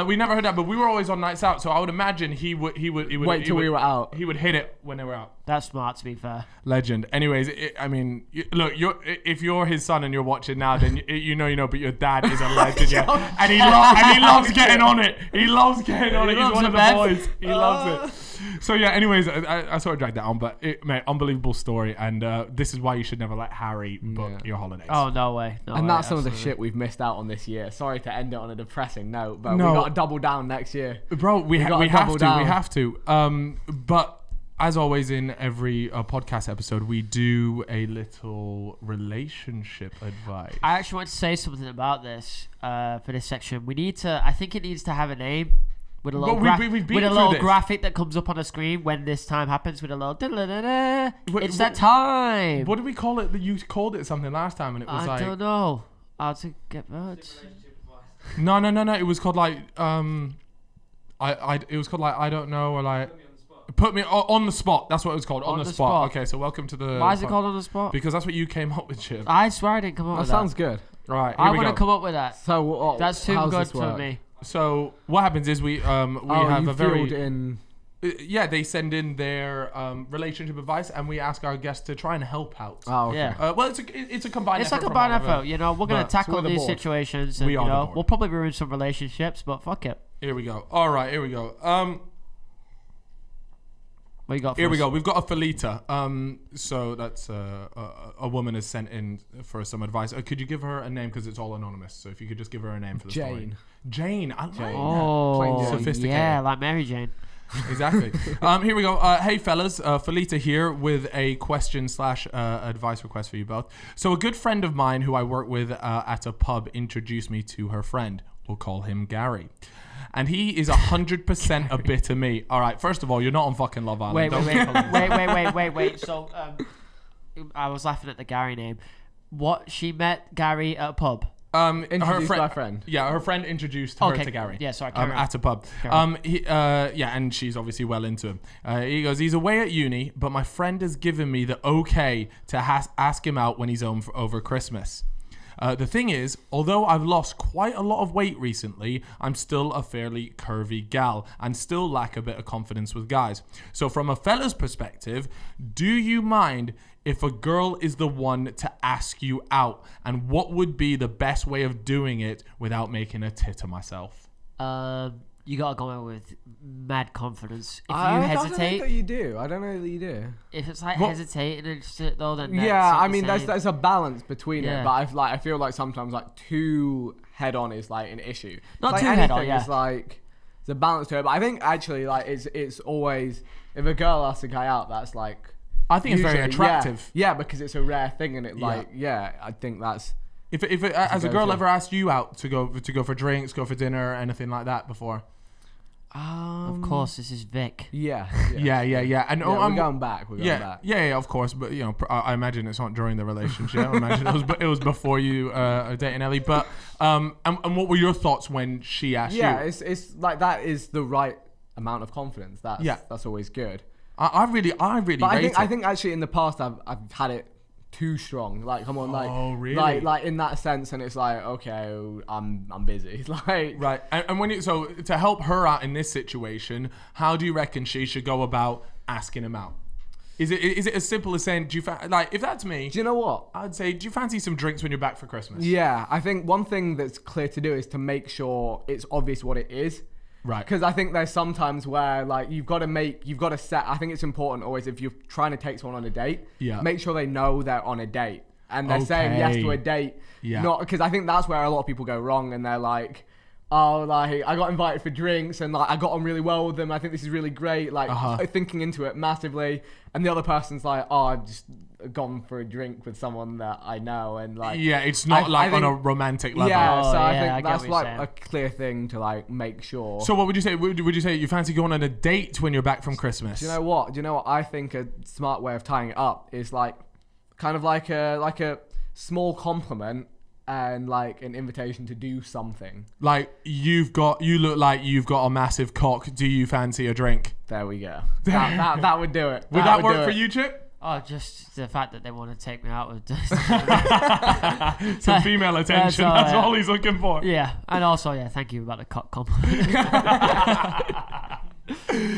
we never heard that, but we were always on nights out, so I would imagine he would wait till we were out. He would hit it when they were out. That's smart, to be fair. Legend. Anyways, look, if you're his son and you're watching now, then you know, but your dad is a legend, yeah, and he loves getting on it. He loves getting on it. He's one of the boys. He loves it. So yeah. Anyways, I sort of dragged that on, but mate, unbelievable story, and this is why you should never let Harry book your holidays. Oh no way. And that's some of the shit we've missed out on this year. Sorry to end it on a depressing note, but we got to double down next year, bro. We have to. But as always, in every podcast episode, we do a little relationship advice. I actually want to say something about this for this section. I think it needs to have a name with a little, graphic that comes up on the screen when this time happens with a little it's that time. What did we call it? You called it something last time, and it was I don't know. How to get birds. No. It was called like it was called like I don't know, or like put me on the spot. That's what it was called. On the spot. Okay, so welcome to the. Why is it called on the spot? Because that's what you came up with, Chip. I swear I didn't come up with that. That sounds good. Right. I want to come up with that. So that's too good for me. So what happens is we have a very they send in their relationship advice, and we ask our guests to try and help out. Oh, okay. Yeah. Well, it's a combined. It's like a combined effort. You know, we're gonna tackle these situations, and we'll probably ruin some relationships, but fuck it. Here we go. All right, here we go. What you got? Here we go. We've got a Felita. So that's a woman has sent in for some advice. Could you give her a name, because it's all anonymous? So if you could just give her a name for the story. Jane. I like that. Oh, sophisticated. Yeah, like Mary Jane. Exactly. Here we go. Hey fellas, Felita here with a question / advice request for you both. So a good friend of mine who I work with at a pub introduced me to her friend. We'll call him Gary. And he is 100% a bit of me. All right, first of all, you're not on fucking Love Island. Wait. So I was laughing at the Gary name. What? She met Gary at a pub? Introduced her friend. Yeah, her friend introduced her to Gary. Yeah, sorry. At a pub. And she's obviously well into him. He goes, he's away at uni, but my friend has given me the okay to ask him out when he's home over Christmas. The thing is, although I've lost quite a lot of weight recently, I'm still a fairly curvy gal and still lack a bit of confidence with guys. So from a fella's perspective, do you mind if a girl is the one to ask you out? And what would be the best way of doing it without making a tit of myself? You gotta go in with mad confidence. If you hesitate, hesitate, I don't know that you do. If it's like hesitating and shit, though, then I mean, there's a balance between it. But I feel like sometimes like too head on is like an issue. Not like too head on. Yeah. It's like there's a balance to it. But I think actually like it's always, if a girl asks a guy out, that's like, I think it's very attractive. Yeah, because it's a rare thing, and I think that's. If as a girl ever asked you out to go for drinks, go for dinner, anything like that before? Of course, this is Vic. Yeah. And we're going back. Yeah, of course. But you know, I imagine it's not during the relationship. I imagine it was before you dating Ellie. But and what were your thoughts when she asked you? Yeah, it's like that is the right amount of confidence. That's always good. I really. But I think actually in the past I've had it too strong. Like, come on, like, oh really? Like in that sense, and it's like, okay, I'm busy. Like, right. And when so to help her out in this situation, how do you reckon she should go about asking him out? Is it as simple as saying, if that's me? Do you know what? I'd say, do you fancy some drinks when you're back for Christmas? Yeah, I think one thing that's clear to do is to make sure it's obvious what it is. Right. Because I think there's sometimes where like you've got to set. I think it's important always if you're trying to take someone on a date. Yeah. Make sure they know they're on a date and they're saying yes to a date. Yeah. Not because I think that's where a lot of people go wrong and they're like, oh, like, I got invited for drinks and like I got on really well with them. I think this is really great. Like thinking into it massively. And the other person's like, oh, I've just gone for a drink with someone that I know. And like, yeah, it's not I think, on a romantic level. Yeah, so I I think get that's what you're like saying. a clear thing to like make sure. So what would you say? Would you say you fancy going on a date when you're back from Christmas? Do you know what? I think a smart way of tying it up is like kind of like a small compliment and like an invitation to do something. Like you look like you've got a massive cock. Do you fancy a drink? There we go. That would do it. Would that work for you, Chip? Oh, just the fact that they want to take me out with Some female attention. That's all he's looking for. Yeah, and also, thank you about the cock compliment.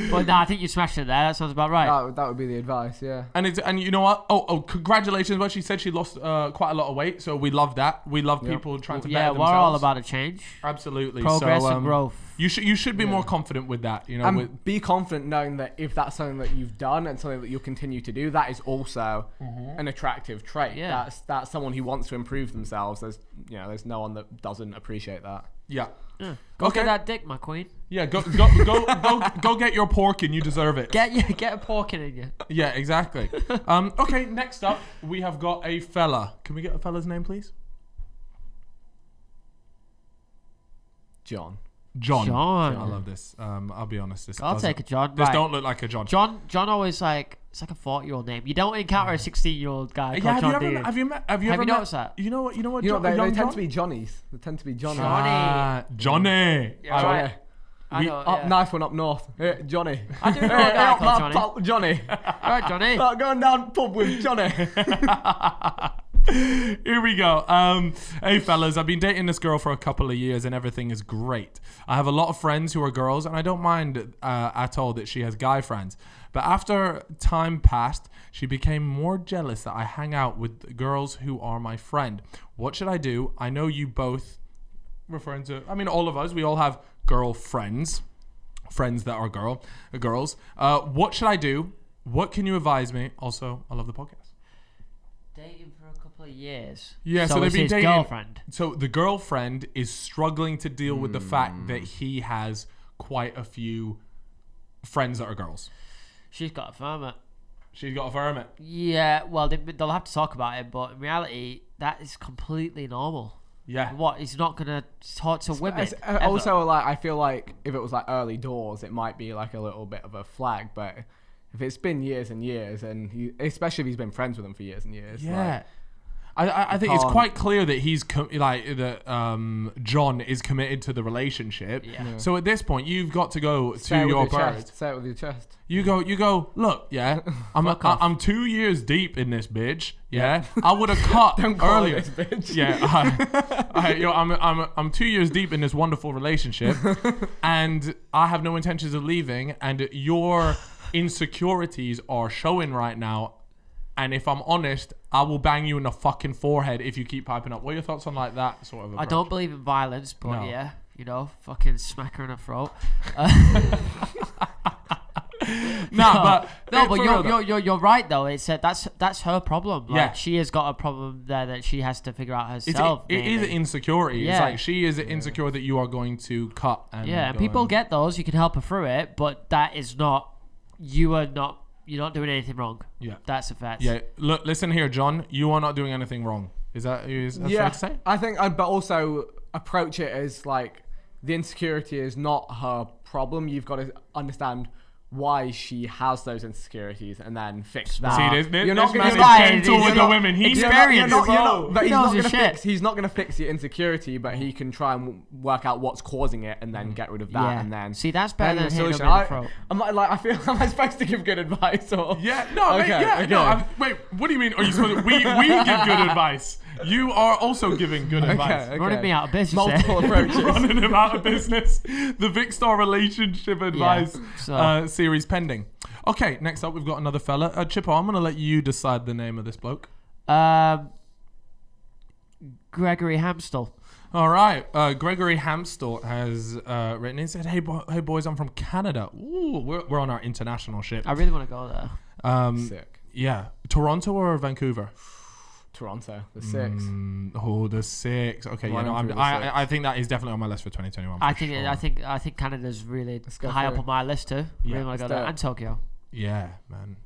But no, I think you smashed it there. That sounds about right. That would be the advice, yeah. And you know what? Oh, congratulations! Well, she said she lost quite a lot of weight, so we love that. We love people trying to better themselves. We're all about a change. Absolutely, Progress and growth. You should be more confident with that. You know, and be confident knowing that if that's something that you've done and something that you'll continue to do, that is also an attractive trait. Yeah. That's someone who wants to improve themselves. There's no one that doesn't appreciate that. Yeah. Go get that dick, my queen. Yeah, go get your pork and you deserve it. Get a pork in you. Yeah, exactly. Okay, next up we have got a fella. Can we get a fella's name, please? John. John. I love this. I'll be honest. I'll take a John. This don't look like a John. John always like it's like a 40-year-old name. You don't encounter a 16-year-old guy called John. Have you ever noticed that? You know what? They tend to be Johnnies. They tend to be Johnny. Johnny. Yeah, right. I know, Up nice one up north. Johnny. I do know a guy called Johnny. Johnny. All right, Johnny. Going down pub with Johnny. Here we go. Hey fellas, I've been dating this girl for a couple of years and everything is great. I have a lot of friends who are girls and I don't mind at all that she has guy friends. But after time passed, she became more jealous that I hang out with girls who are my friend. What should I do? I know you both, referring to, all of us, we all have girlfriends, friends that are girls. What should I do? What can you advise me? Also, I love the podcast. Dating for a couple of years. Yeah, so they've been dating. Girlfriend. So the girlfriend is struggling to deal with the fact that he has quite a few friends that are girls. She's got to firm it. She's got to firm it. Yeah, well, they'll have to talk about it, but in reality, that is completely normal. Yeah. What? He's not going to talk to women. Also, like, I feel like if it was like early doors, it might be like a little bit of a flag, but if it's been years and years, and especially if he's been friends with them for years and years. Yeah. I think it's quite clear that he's John is committed to the relationship. Yeah. So at this point, you've got to go to your bird. Say it with your chest. You go. Look, yeah, I'm 2 years deep in this bitch. Yeah, I would have cut earlier. This bitch. Yeah, I'm 2 years deep in this wonderful relationship, and I have no intentions of leaving. And your insecurities are showing right now. And if I'm honest, I will bang you in the fucking forehead if you keep piping up. What are your thoughts on like that sort of approach? I don't believe in violence, but No. yeah, fucking smack her in the throat. But you're right though. It's that's her problem. Like, Yeah. she has got a problem there that she has to figure out herself. It is insecurity. Yeah. It's like she is insecure that you are going to cut. And People get those. You can help her through it, but that is not. You're not doing anything wrong. Yeah. That's a fact. Yeah. Look, listen here, John. You are not doing anything wrong. Is that fair to say? I think, but also approach it as like the insecurity is not her problem. You've got to understand why she has those insecurities and then fix that. See, You're not going to gentle with the women. He's But He he's not going to fix your insecurity, but he can try and work out what's causing it and then get rid of that. And then see, that's better than the hitting solution. them in the throat. I'm like, I feel, am I supposed to give good advice or? Yeah. No. Okay, Mate, yeah. okay. No. Wait. What do you mean? Are you supposed to? We give good advice. You are also giving good advice. Okay. Running me out of business. Multiple approaches. Running him out of business. The Vikkstar relationship advice series pending. Okay, next up we've got another fella. Chippo, I'm going to let you decide the name of this bloke. Gregory Hamstall. All right. Gregory Hamstall has written in, said, hey boys, I'm from Canada. Ooh, we're on our international ship. I really want to go there. Sick. Yeah. Toronto or Vancouver? Toronto, the 6. The 6. Okay, Running yeah, no, through the I think that is definitely on my list for 2021. I think Canada's really go high up through. on my list too. Yeah, Really want to go let's do there. it. And Tokyo. Yeah, man.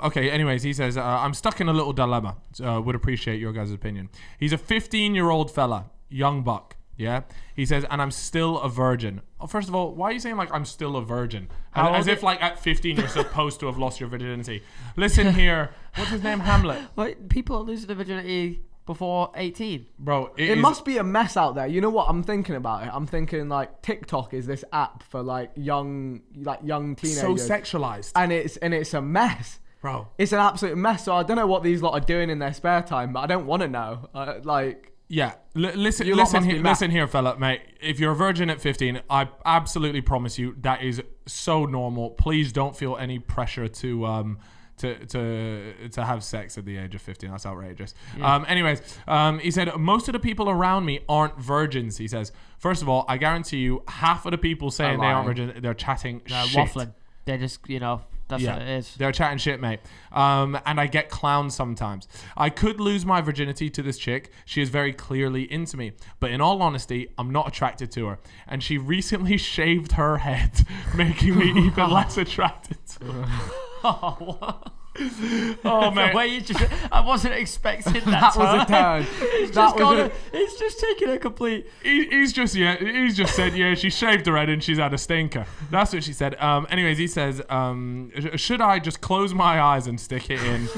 Okay, anyways, he says, I'm stuck in a little dilemma. Would appreciate your guys' opinion. He's a 15-year-old fella, young buck. Yeah, he says, and I'm still a virgin. Oh, first of all, why are you saying like I'm still a virgin? As if like at 15 you're supposed to have lost your virginity. Listen here, what's his name? Hamlet. Wait, people lose their virginity before 18. Bro, It must be a mess out there. You know what? I'm thinking about it. I'm thinking like TikTok is this app for like young teenagers. so sexualized, and it's a mess. bro. It's an absolute mess. So I don't know what these lot are doing in their spare time, but I don't want to know. Yeah, listen here, fella, mate. If you're a virgin at 15, I absolutely promise you that is so normal. Please don't feel any pressure to have sex at the age of 15. That's outrageous. Yeah. Anyways, he said most of the people around me aren't virgins. He says, first of all, I guarantee you, half of the people saying they aren't virgin, they're chatting shit. Waffling. They just that's what it is. They're chatting shit, mate. And I get clowned sometimes. I could lose my virginity to this chick. She is very clearly into me. But in all honesty, I'm not attracted to her. And she recently shaved her head, making me even less attracted to her. Oh, man. I wasn't expecting that. That was a turn. It's just taking a complete... He's just said, yeah, she shaved her head and she's had a stinker. That's what she said. Anyways, he says, should I just close my eyes and stick it in?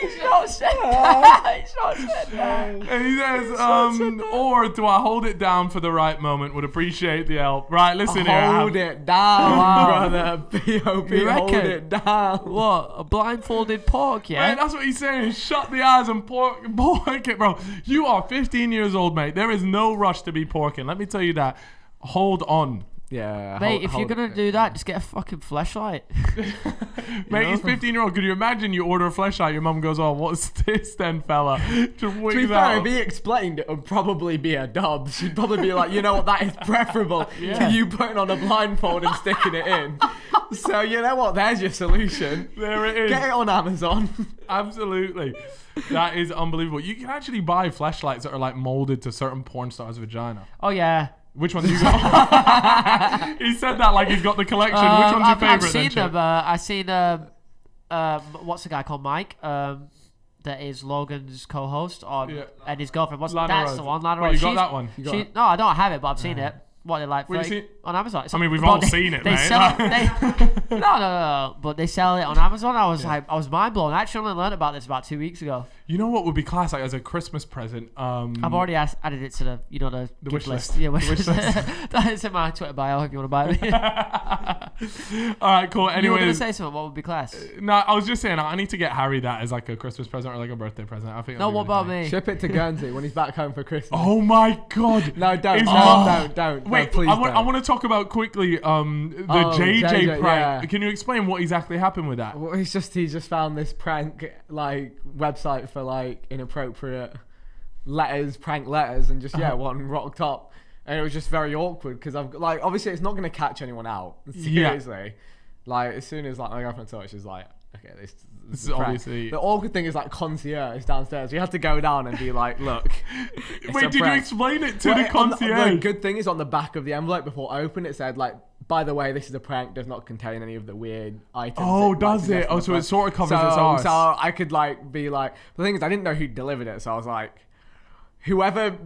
He's not said that. He's not said that. And he says, or do I hold it down for the right moment? Would appreciate the help. Right, listen here. Hold it down, brother. P.O.P. You Hold reckon? it down. What? A blindfolded pork, yeah? Man, that's what he's saying. Shut the eyes and pork it, bro. You are 15 years old, mate. There is no rush to be porking. Let me tell you that. Hold on. Yeah. Mate, if you're going to do that, just get a fucking fleshlight. Mate, he's 15-year-old. Could you imagine you order a fleshlight, your mum goes, oh, what's this then, fella? To be fair, if he explained it would probably be a dub. She'd probably be like, you know what, that is preferable to you putting on a blindfold and sticking it in. So you know what, there's your solution. There it is. Get it on Amazon. Absolutely. That is unbelievable. You can actually buy fleshlights that are like molded to certain porn stars' vagina. Oh, yeah. Which ones you got? He said that like he's got the collection. Which one's your favorite? I've seen them. I've seen what's the guy called Mike? That is Logan's co-host and his girlfriend. That's Rose. the one. Lana Well, Rose. you got that one? No, I don't have it, but I've seen it. What they like Where you see- on Amazon. I mean, we've all seen it, they mate. Sell no, but they sell it on Amazon. I was mind blown. I actually only learned about this about 2 weeks ago. You know what would be class like as a Christmas present? I've already added it to the wish list. Yeah, wish list. That is in my Twitter bio if you want to buy me. All right, cool. You were Anyways, going to say something. What would be class? no, I was just saying I need to get Harry that as like a Christmas present or like a birthday present. I think. No, what about me? Ship it to Guernsey when he's back home for Christmas. Oh my God! No, don't. Is Don't. Wait, no, please I don't. want to talk about quickly the JJ prank. yeah. Can you explain what exactly happened with that? Well, he's just found this prank like website for like inappropriate prank letters, and just one rocked up, and it was just very awkward because I've like obviously it's not going to catch anyone out seriously. Like as soon as like my girlfriend saw it, she's like, okay, this is obviously the awkward thing is like concierge is downstairs. You have to go down and be like, look. Wait, did you explain it to the concierge? The good thing is on the back of the envelope before open it said like, by the way, this is a prank, does not contain any of the weird items. Oh, does it? Oh, so it sort of covers its arse. So I could like be like, the thing is I didn't know who delivered it, so I was like, whoever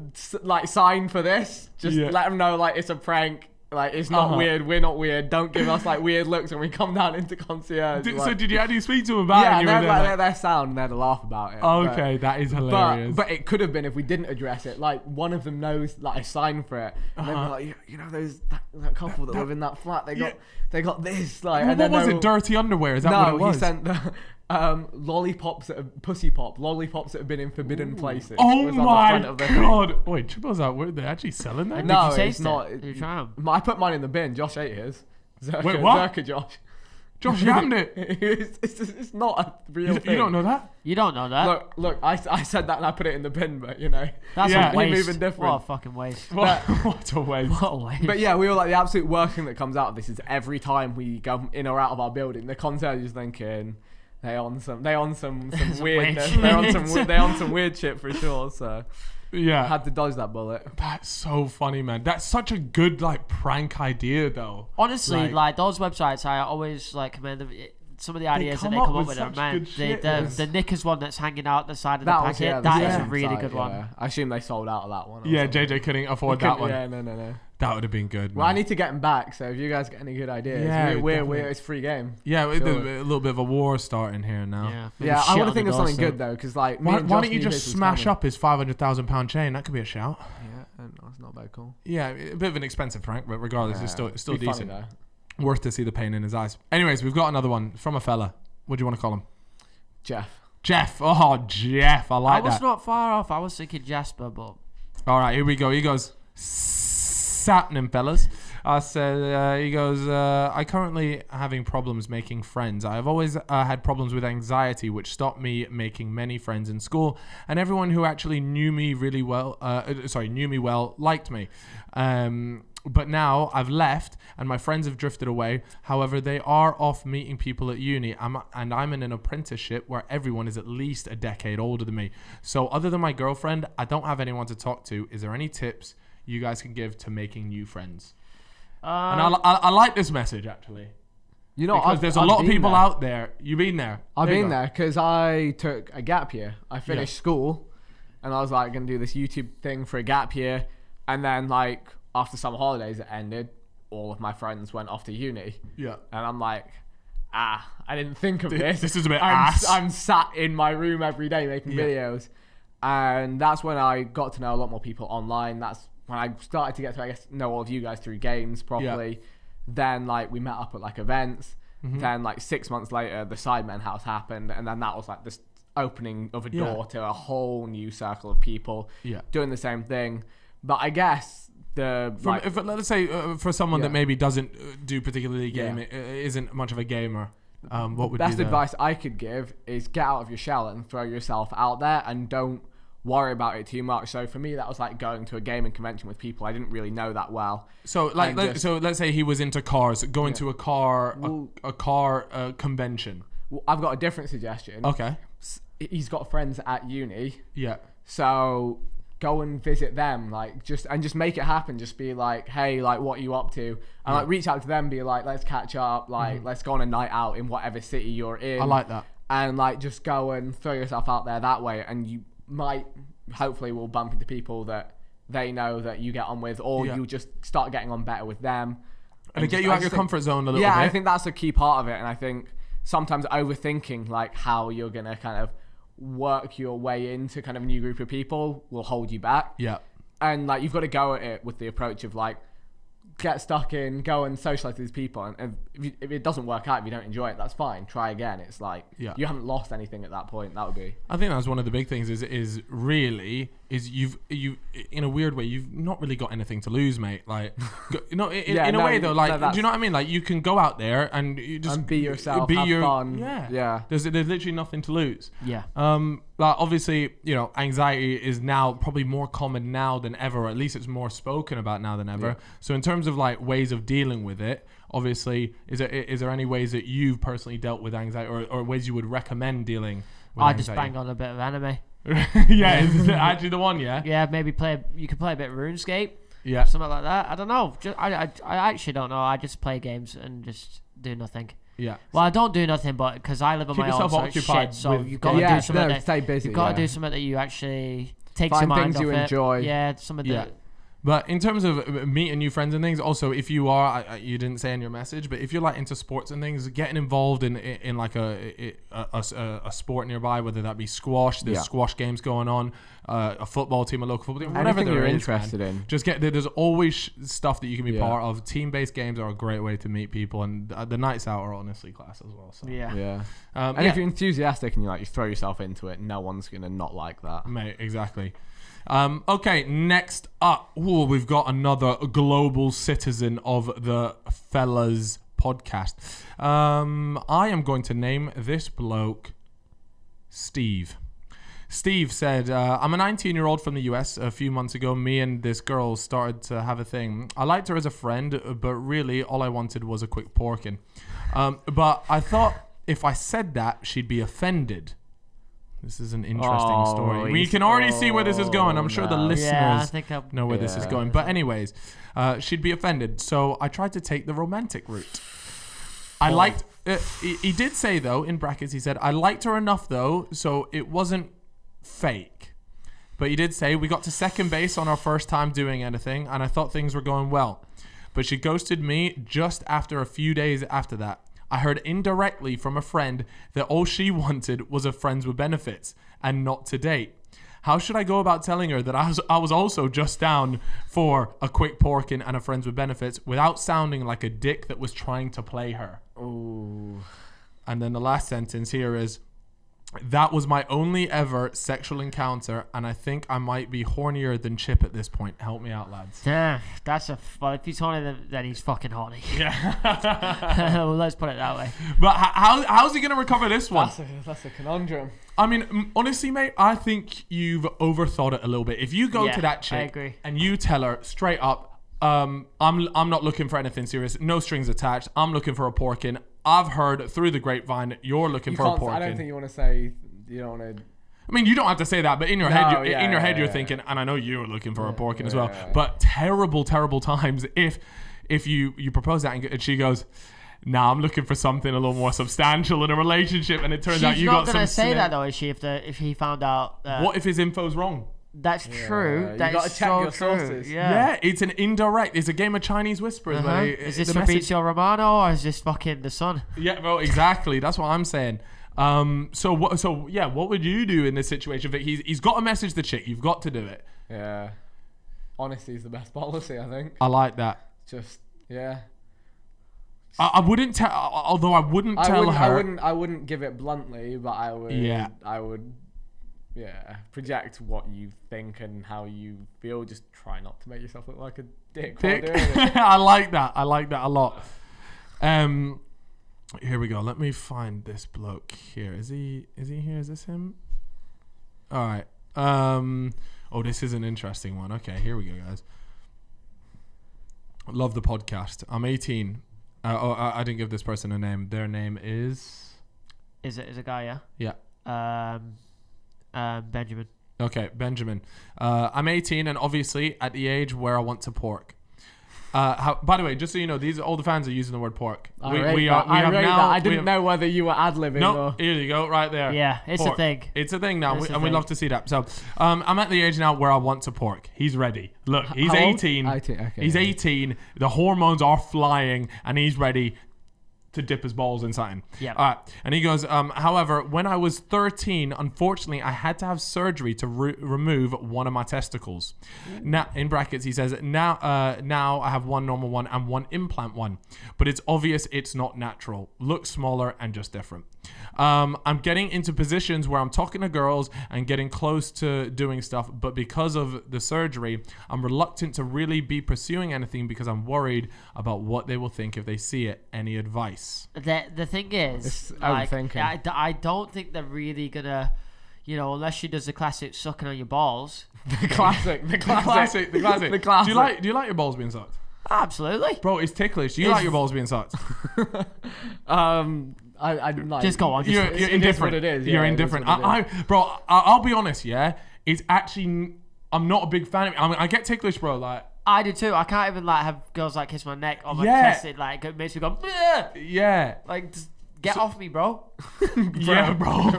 like signed for this, just let them know like it's a prank. Like it's not weird, we're not weird. Don't give us like weird looks when we come down into concierge. So did you actually speak to them about it? Yeah, they're sound and they're to laugh about it. Okay, that is hilarious. But it could have been if we didn't address it. Like one of them knows like a sign for it, and then they're like, you know, that couple that live in that flat, they got this like. Well, and then what was it? Dirty underwear? Is that what it was? No, he sent the lollipops that have, lollipops that have been in forbidden places. Oh my God! Wait, Triple's out. Were they actually selling that? No, Did you taste it's not. Did you try them? I put mine in the bin. Josh ate his. Wait, what? Zerka Josh. Josh yammed it. It's not a real thing. You don't know that? You don't know that. Look. I said that and I put it in the bin, but you know, That's a waste. moving different. What a fucking waste. What a waste. What a waste. But yeah, we were like the absolute worst thing that comes out of this is every time we go in or out of our building, the concierge is thinking, They on some weird Some they on some weird shit for sure. So Yeah. I had to dodge that bullet. That's so funny, man. That's such a good like prank idea, though. Honestly, like those websites, I always like commend them. Some of the ideas that they come up with are, man. The Knickers one that's hanging out the side of the packet, that is a really good one. I assume they sold out of that one. Yeah, JJ couldn't afford that one. Yeah, no. That would have been good. Well, man. I need to get them back. So if you guys get any good ideas, it's free game. Yeah, Sure. a little bit of a war starting here now. Yeah, I want to think of something good though, because like, why don't you just smash up his £500,000 chain? That could be a shout. Yeah, that's not very cool. Yeah, a bit of an expensive prank, but regardless, it's still Be decent. funny, Worth to see the pain in his eyes. Anyways, we've got another one from a fella. What do you want to call him? Jeff. Oh, Jeff. I like that. I was not far off. I was thinking Jasper, but... All right, here we go. He goes, "Sapnin, fellas." I said, he goes, "I currently having problems making friends. I have always had problems with anxiety, which stopped me making many friends in school. And everyone who actually knew me well liked me. But now I've left and my friends have drifted away. However, they are off meeting people at uni. I'm in an apprenticeship where everyone is at least a decade older than me. So other than my girlfriend, I don't have anyone to talk to. Is there any tips you guys can give to making new friends?" And I like this message, actually. You know, because there's a lot of people out there. You've been there. I've been there because I took a gap year. I finished school and I was like going to do this YouTube thing for a gap year. And then like after summer holidays, it ended. All of my friends went off to uni. Yeah. And I'm like, I didn't think of this. This is a bit I'm sat in my room every day making videos. And that's when I got to know a lot more people online. That's when I started to get to, I guess, know all of you guys through games properly. Yeah. Then like we met up at like events. Mm-hmm. Then like 6 months later, the Sidemen house happened. And then that was like this opening of a door to a whole new circle of people doing the same thing. But I guess let's say for someone that maybe doesn't do particularly game, isn't much of a gamer, what would best advice I could give is get out of your shell and throw yourself out there and don't worry about it too much. So for me, that was like going to a gaming convention with people I didn't really know that well. So like, let's say he was into cars, going to a car convention. Well, I've got a different suggestion. Okay. He's got friends at uni. Yeah. So go and visit them, like just make it happen. Just be like, hey, like what are you up to? And like reach out to them, be like, let's catch up, like let's go on a night out in whatever city you're in. I like that. And like just go and throw yourself out there that way, and you hopefully will bump into people that they know that you get on with, or you just start getting on better with them. And get you out of your comfort zone a little bit. Yeah, I think that's a key part of it. And I think sometimes overthinking like how you're gonna kind of work your way into kind of a new group of people will hold you back. Yeah. And like you've got to go at it with the approach of like get stuck in, go and socialize with these people, and if it doesn't work out, if you don't enjoy it, that's fine, try again. It's like you haven't lost anything at that point. That would be, I think that's one of the big things is you've in a weird way you've not really got anything to lose, mate. Like in a way though, like do you know what I mean? Like you can go out there and you just be yourself, have fun. Yeah. There's literally nothing to lose. Yeah. Like obviously, you know, anxiety is now probably more common now than ever, or at least it's more spoken about now than ever. So in terms of like ways of dealing with it, obviously, is there any ways that you've personally dealt with anxiety, or ways you would recommend dealing with anxiety? I just bang on a bit of anime. Yeah, is it actually the one? Yeah. Yeah, maybe you could play a bit of RuneScape. Yeah. Something like that. I don't know. I actually don't know. I just play games and just do nothing. Yeah. Well, I don't do nothing, but because I live on my own, so it's shit. So you've got to do something. Stay busy. You've got to do something that you actually take some mind things off you enjoy. Yeah, some of the. But in terms of meeting new friends and things, also if you are, you didn't say in your message, but if you're like into sports and things, getting involved in like a sport nearby, whether that be squash, there's squash games going on, a football team, a local football team, whatever you're interested in. Just there's always stuff that you can be part of. Team-based games are a great way to meet people, and the nights out are honestly class as well. So. Yeah. And if you're enthusiastic and you throw yourself into it, no one's gonna not like that, mate. Exactly. Okay, next up, we've got another global citizen of the Fellas podcast. I am going to name this bloke Steve. Steve said, I'm a 19-year-old from the US. A few months ago, me and this girl started to have a thing. I liked her as a friend, but really all I wanted was a quick porking. But I thought if I said that, she'd be offended. This is an interesting story. We can already see where this is going. I'm sure the listeners know where this is going. But anyways, she'd be offended. So I tried to take the romantic route. I liked... he did say, though, in brackets, he said, I liked her enough, though, so it wasn't fake. But he did say, we got to second base on our first time doing anything, and I thought things were going well. But she ghosted me just after a few days after that. I heard indirectly from a friend that all she wanted was a friends with benefits and not to date. How should I go about telling her that I was also just down for a quick porking and a friends with benefits without sounding like a dick that was trying to play her? Ooh. And then the last sentence here is, that was my only ever sexual encounter, and I think I might be hornier than Chip at this point. Help me out, lads. Damn, well, if he's horny, then he's fucking horny. Yeah. Well, let's put it that way. But how's he going to recover this one? That's a conundrum. I mean, honestly, mate, I think you've overthought it a little bit. If you go to that chick and you tell her straight up, I'm not looking for anything serious, no strings attached, I'm looking for a porkin'. I've heard through the grapevine you're looking for a porkin'. I don't think you want to say you don't want to. I mean, you don't have to say that, but in your head, you're thinking, and I know you're looking for a porkin' as well. But terrible times if you propose that and she goes, nah, I'm looking for something a little more substantial in a relationship, and it turns out you got some. She's not going to say that though, is she? If he found out. What if his info's wrong? That's true. You got to check your sources. Yeah, it's an indirect. It's a game of Chinese whispers. Is this Fabrizio Romano or is this fucking the Sun? Yeah, well, exactly. That's what I'm saying. So what would you do in this situation? He's got to message the chick. You've got to do it. Yeah. Honesty is the best policy, I think. I like that. Just, yeah. I wouldn't tell. Although I wouldn't tell her. I wouldn't give it bluntly, but I would. Yeah. I would. Yeah, project what you think and how you feel. Just try not to make yourself look like a dick. I like that. I like that a lot. Here we go. Let me find this bloke here. Is he here? Is this him? All right. Oh, this is an interesting one. Okay, here we go, guys. Love the podcast. I'm 18. I didn't give this person a name. Their name is... Is it a guy, yeah? Yeah. Benjamin. Okay, Benjamin. I'm 18 and obviously at the age where I want to pork. By the way, just so you know, all the fans are using the word pork. I didn't know whether you were ad-libbing or... Here you go, right there. Yeah, it's pork. A thing. It's a thing now, we love to see that. So, I'm at the age now where I want to pork. He's ready. Look, he's 18. Okay, he's 18. The hormones are flying, and he's ready to dip his balls in something. Yeah. All right. And he goes, however, when I was 13, unfortunately, I had to have surgery to remove one of my testicles. Now, in brackets, he says, now I have one normal one and one implant one. But it's obvious it's not natural. Looks smaller and just different. I'm getting into positions where I'm talking to girls and getting close to doing stuff, but because of the surgery, I'm reluctant to really be pursuing anything because I'm worried about what they will think if they see it. Any advice? The thing is, like, I don't think they're really gonna, unless she does the classic sucking on your balls. The classic. Do you like your balls being sucked? Absolutely, bro. It's ticklish. Do you like your balls being sucked? I'm like, just go on. You're indifferent. It is. You're indifferent. I'll be honest. Yeah, it's actually I'm not a big fan of it. I mean, I get ticklish, bro. Like I do too. I can't even have girls kiss my neck or my chest. It makes me go. Bleh! Yeah. Just get off me, bro. Yeah, bro.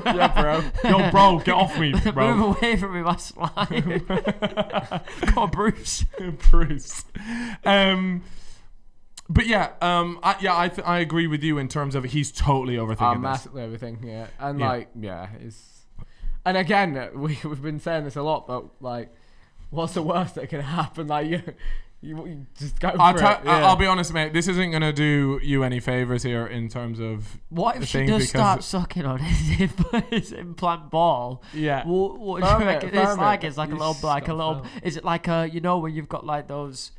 Yo, bro, get off me, bro. Move away from me, my slime. Come on, Bruce. Bruce. But yeah, I agree with you in terms of he's totally overthinking this. Massively overthinking it, and it's. And again, we've been saying this a lot, but what's the worst that can happen? You just go for it. I'll be honest, mate. This isn't gonna do you any favors here in terms of what if she does start sucking on his implant ball? Yeah. What do you reckon it's like? It's like a little. Is it like where you've got those?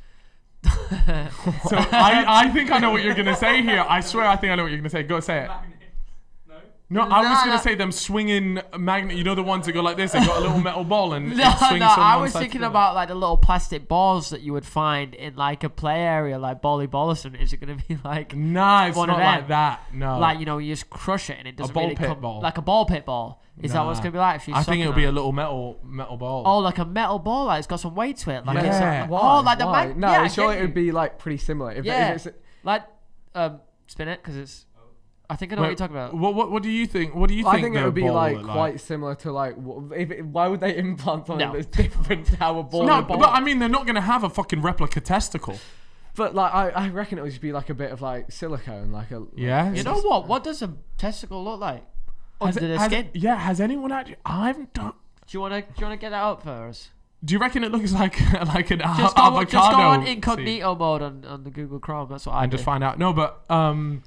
So I think I know what you're gonna say here. I swear I think I know what you're gonna say. Go say it. No, I was going to say them swinging magnet. You know the ones that go like this? They got a little metal ball and No, it swings no, from I one was side to thinking the other. about like the little plastic balls that you would find in like a play area, like volleyball or something. Is it going to be like Nah, it's one not of them? like that. No. Like, you know, you just crush it and it doesn't ball really pit come ball. like a ball pit ball. Is that what it's Nah. going to be like? If you I think sucking it'll on be it? a little metal ball. Oh, like a metal ball, like it's got some weight to it. Like Yeah. it's Why? oh, like the Why? mag. No, yeah, I surely get it would you. be like pretty similar. If Yeah. it's, Like spin it because it's. I think I know what you're talking about. What do you think? What do you think? I think it the would be ball like look quite similar to like. Why would they implant something No. that's different to how a ball? No, would but ball? I mean, they're not going to have a fucking replica testicle. But like, I reckon it would just be like a bit of like silicone, like a. Yeah. You know what? What does a testicle look like under the skin? Yeah, has anyone actually? I haven't done. Do you wanna get that up for us? Do you reckon it looks like an Just avocado? go on seed? incognito mode on the Google Chrome. That's what I And do. just find out. No, but on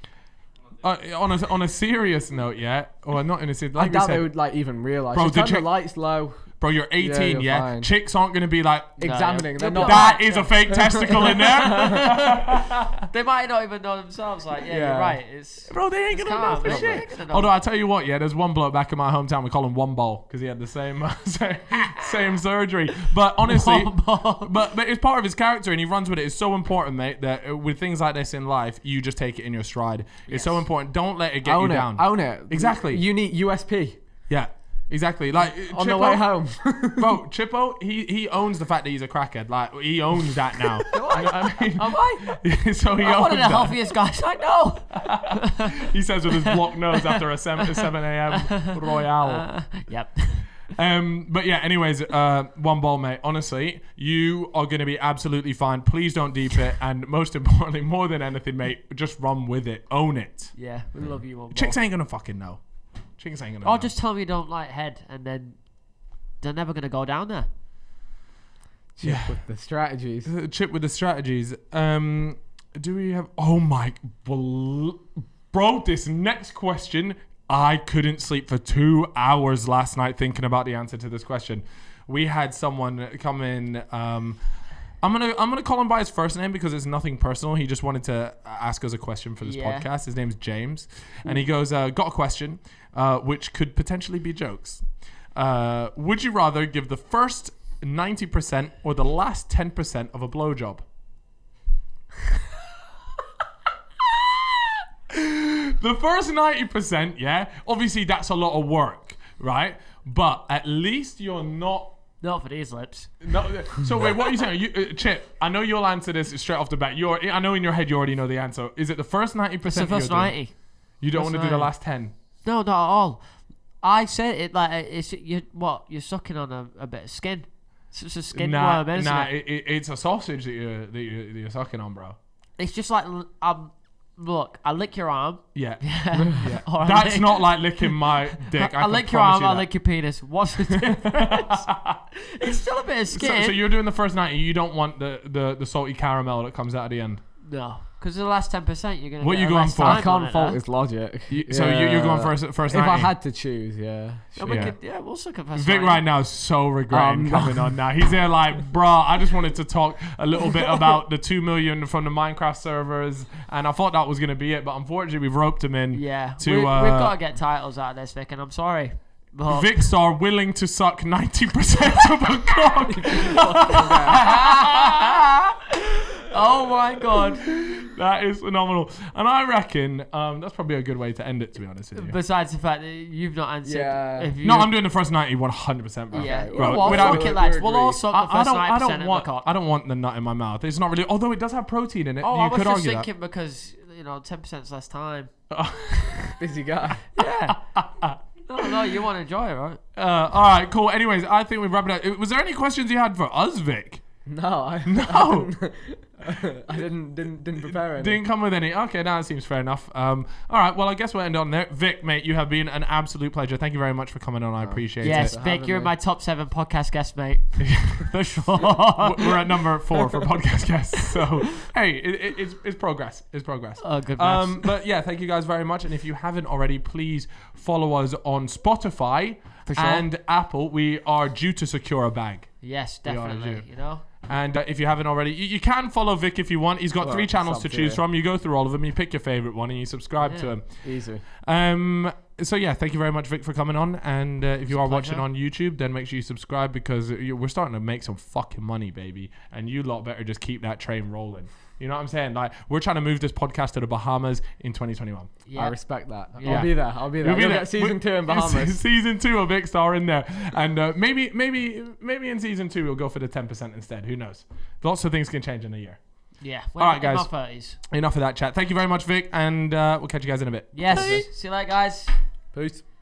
a serious note, yeah, or not in a serious. I Like we doubt they said, would like even realize. Bro, Just the turn the chick- lights low, bro, you're 18, you're fine. Chicks aren't gonna be like, examining. They're They'll not. be that like- is a fake testicle in there. They might not even know themselves. Like, yeah, Yeah. you're right. It's Bro, they ain't it's gonna know calm. for They shit. ain't gonna know. Although I tell you what, yeah, there's one bloke back in my hometown. We call him One Ball because he had the same surgery. But honestly, One ball. but it's part of his character, and he runs with it. It's so important, mate, that with things like this in life, you just take it in your stride. It's so important. Don't let it get Own you it. down. Own it. Exactly. Unique USP Yeah, exactly. Like on the way home. Bro, Chippo, he owns the fact that he's a crackhead. Like he owns that now. I mean, Am I? so he I'm owns one of the that. healthiest guys I know. He says with his blocked nose after a 7 a.m. Royale. Yep. But yeah, anyways, One Ball, mate. Honestly, you are going to be absolutely fine. Please don't deep it. And most importantly, more than anything, mate, just run with it. Own it. Yeah, we love you, one ball. Chicks ain't going to fucking know. Chicks ain't going to know. Or just tell me you don't like head, and then they're never gonna go down there. Chip with the strategies. Chip with the strategies. Do we have... Oh my... Bro, this next question... I couldn't sleep for 2 hours last night thinking about the answer to this question. We had someone come in. I'm gonna call him by his first name because it's nothing personal. He just wanted to ask us a question for this podcast. His name's James, and he goes, "Got a question, which could potentially be jokes. Would you rather give the first 90% or the last 10% of a blowjob?" The first 90%, yeah, obviously that's a lot of work, right? But at least you're not. Not for these lips. No, so wait, what are you saying? Chip, I know you'll answer this straight off the bat. I know in your head you already know the answer. Is it the first 90%? It's the first 90. You don't First want to do the 90. last 10? No, not at all. I said it like it's you're sucking on a bit of skin. It's a skin worm, isn't it? It's a sausage that you're sucking on, bro. It's just like look, I lick your arm. Yeah. Yeah. Or I That's lick- not like licking my dick. I lick your arm, I lick your penis. What's the difference? It's still a bit of skin. So you're doing the first 90. You don't want the salty caramel that comes out at the end. No, because the last 10% you're gonna. What get you a going less for? time I can't on it, fault huh? his logic. So you're going first 90. If I had to choose, yeah. Yeah, we Yeah. could, we'll suck at first Vic 90. right now is so regretting No. coming on now. He's there like, bruh, I just wanted to talk a little bit about the 2 million from the Minecraft servers, and I thought that was going to be it, but unfortunately we've roped him in Yeah, to we've got to get titles out of this, Vic, and I'm sorry. But Vikkstar willing to suck 90% of a cock. oh my god. That is phenomenal. And I reckon that's probably a good way to end it, to be honest with you. Besides the fact that you've not answered. Yeah. If you, No, I'm doing the first 90 100%, bro. Yeah, Okay, you know bro, what? without- Fuck it, lads. We'll all agree. suck the I first 90% don't of the want cock. I don't want the nut in my mouth. It's not really, although it does have protein in it. Oh, you I was could just argue thinking because 10% less time. Busy guy. Yeah. No, you want to enjoy it, right? All right, cool. Anyways, I think we've wrapped it up. Was there any questions you had for us, Vic? No, No. I didn't prepare any. Didn't come with any. Okay, now it seems fair enough. All right, well, I guess we'll end on there. Vic, mate, you have been an absolute pleasure. Thank you very much for coming on. I appreciate Yes, it. for Vic, having you're me. my top 7 podcast guest, mate. For sure. We're at number 4 for podcast guests. So, hey, it's progress. It's progress. Oh, good man. But yeah, thank you guys very much. And if you haven't already, please follow us on Spotify For sure. and Apple. We are due to secure a bag. Yes, are definitely. due. You know? And if you haven't already, you can follow Vic if you want. He's got Well, 3 channels it's to up to choose you. from. You go through all of them, you pick your favorite one, and you subscribe to him. Easy. So yeah, thank you very much, Vic, for coming on. And if you are watching on YouTube, then make sure you subscribe because we're starting to make some fucking money, baby. And you lot better just keep that train rolling. You know what I'm saying? Like, we're trying to move this podcast to the Bahamas in 2021. I respect that. Yeah. I'll be there. You'll get season 2 in Bahamas. Season 2 of Vikkstar in there. And maybe in season 2 we'll go for the 10% instead. Who knows? Lots of things can change in a year. Yeah. All right, guys. In our 30s. Enough of that chat. Thank you very much, Vic. And we'll catch you guys in a bit. Yes. See you later, guys. Peace.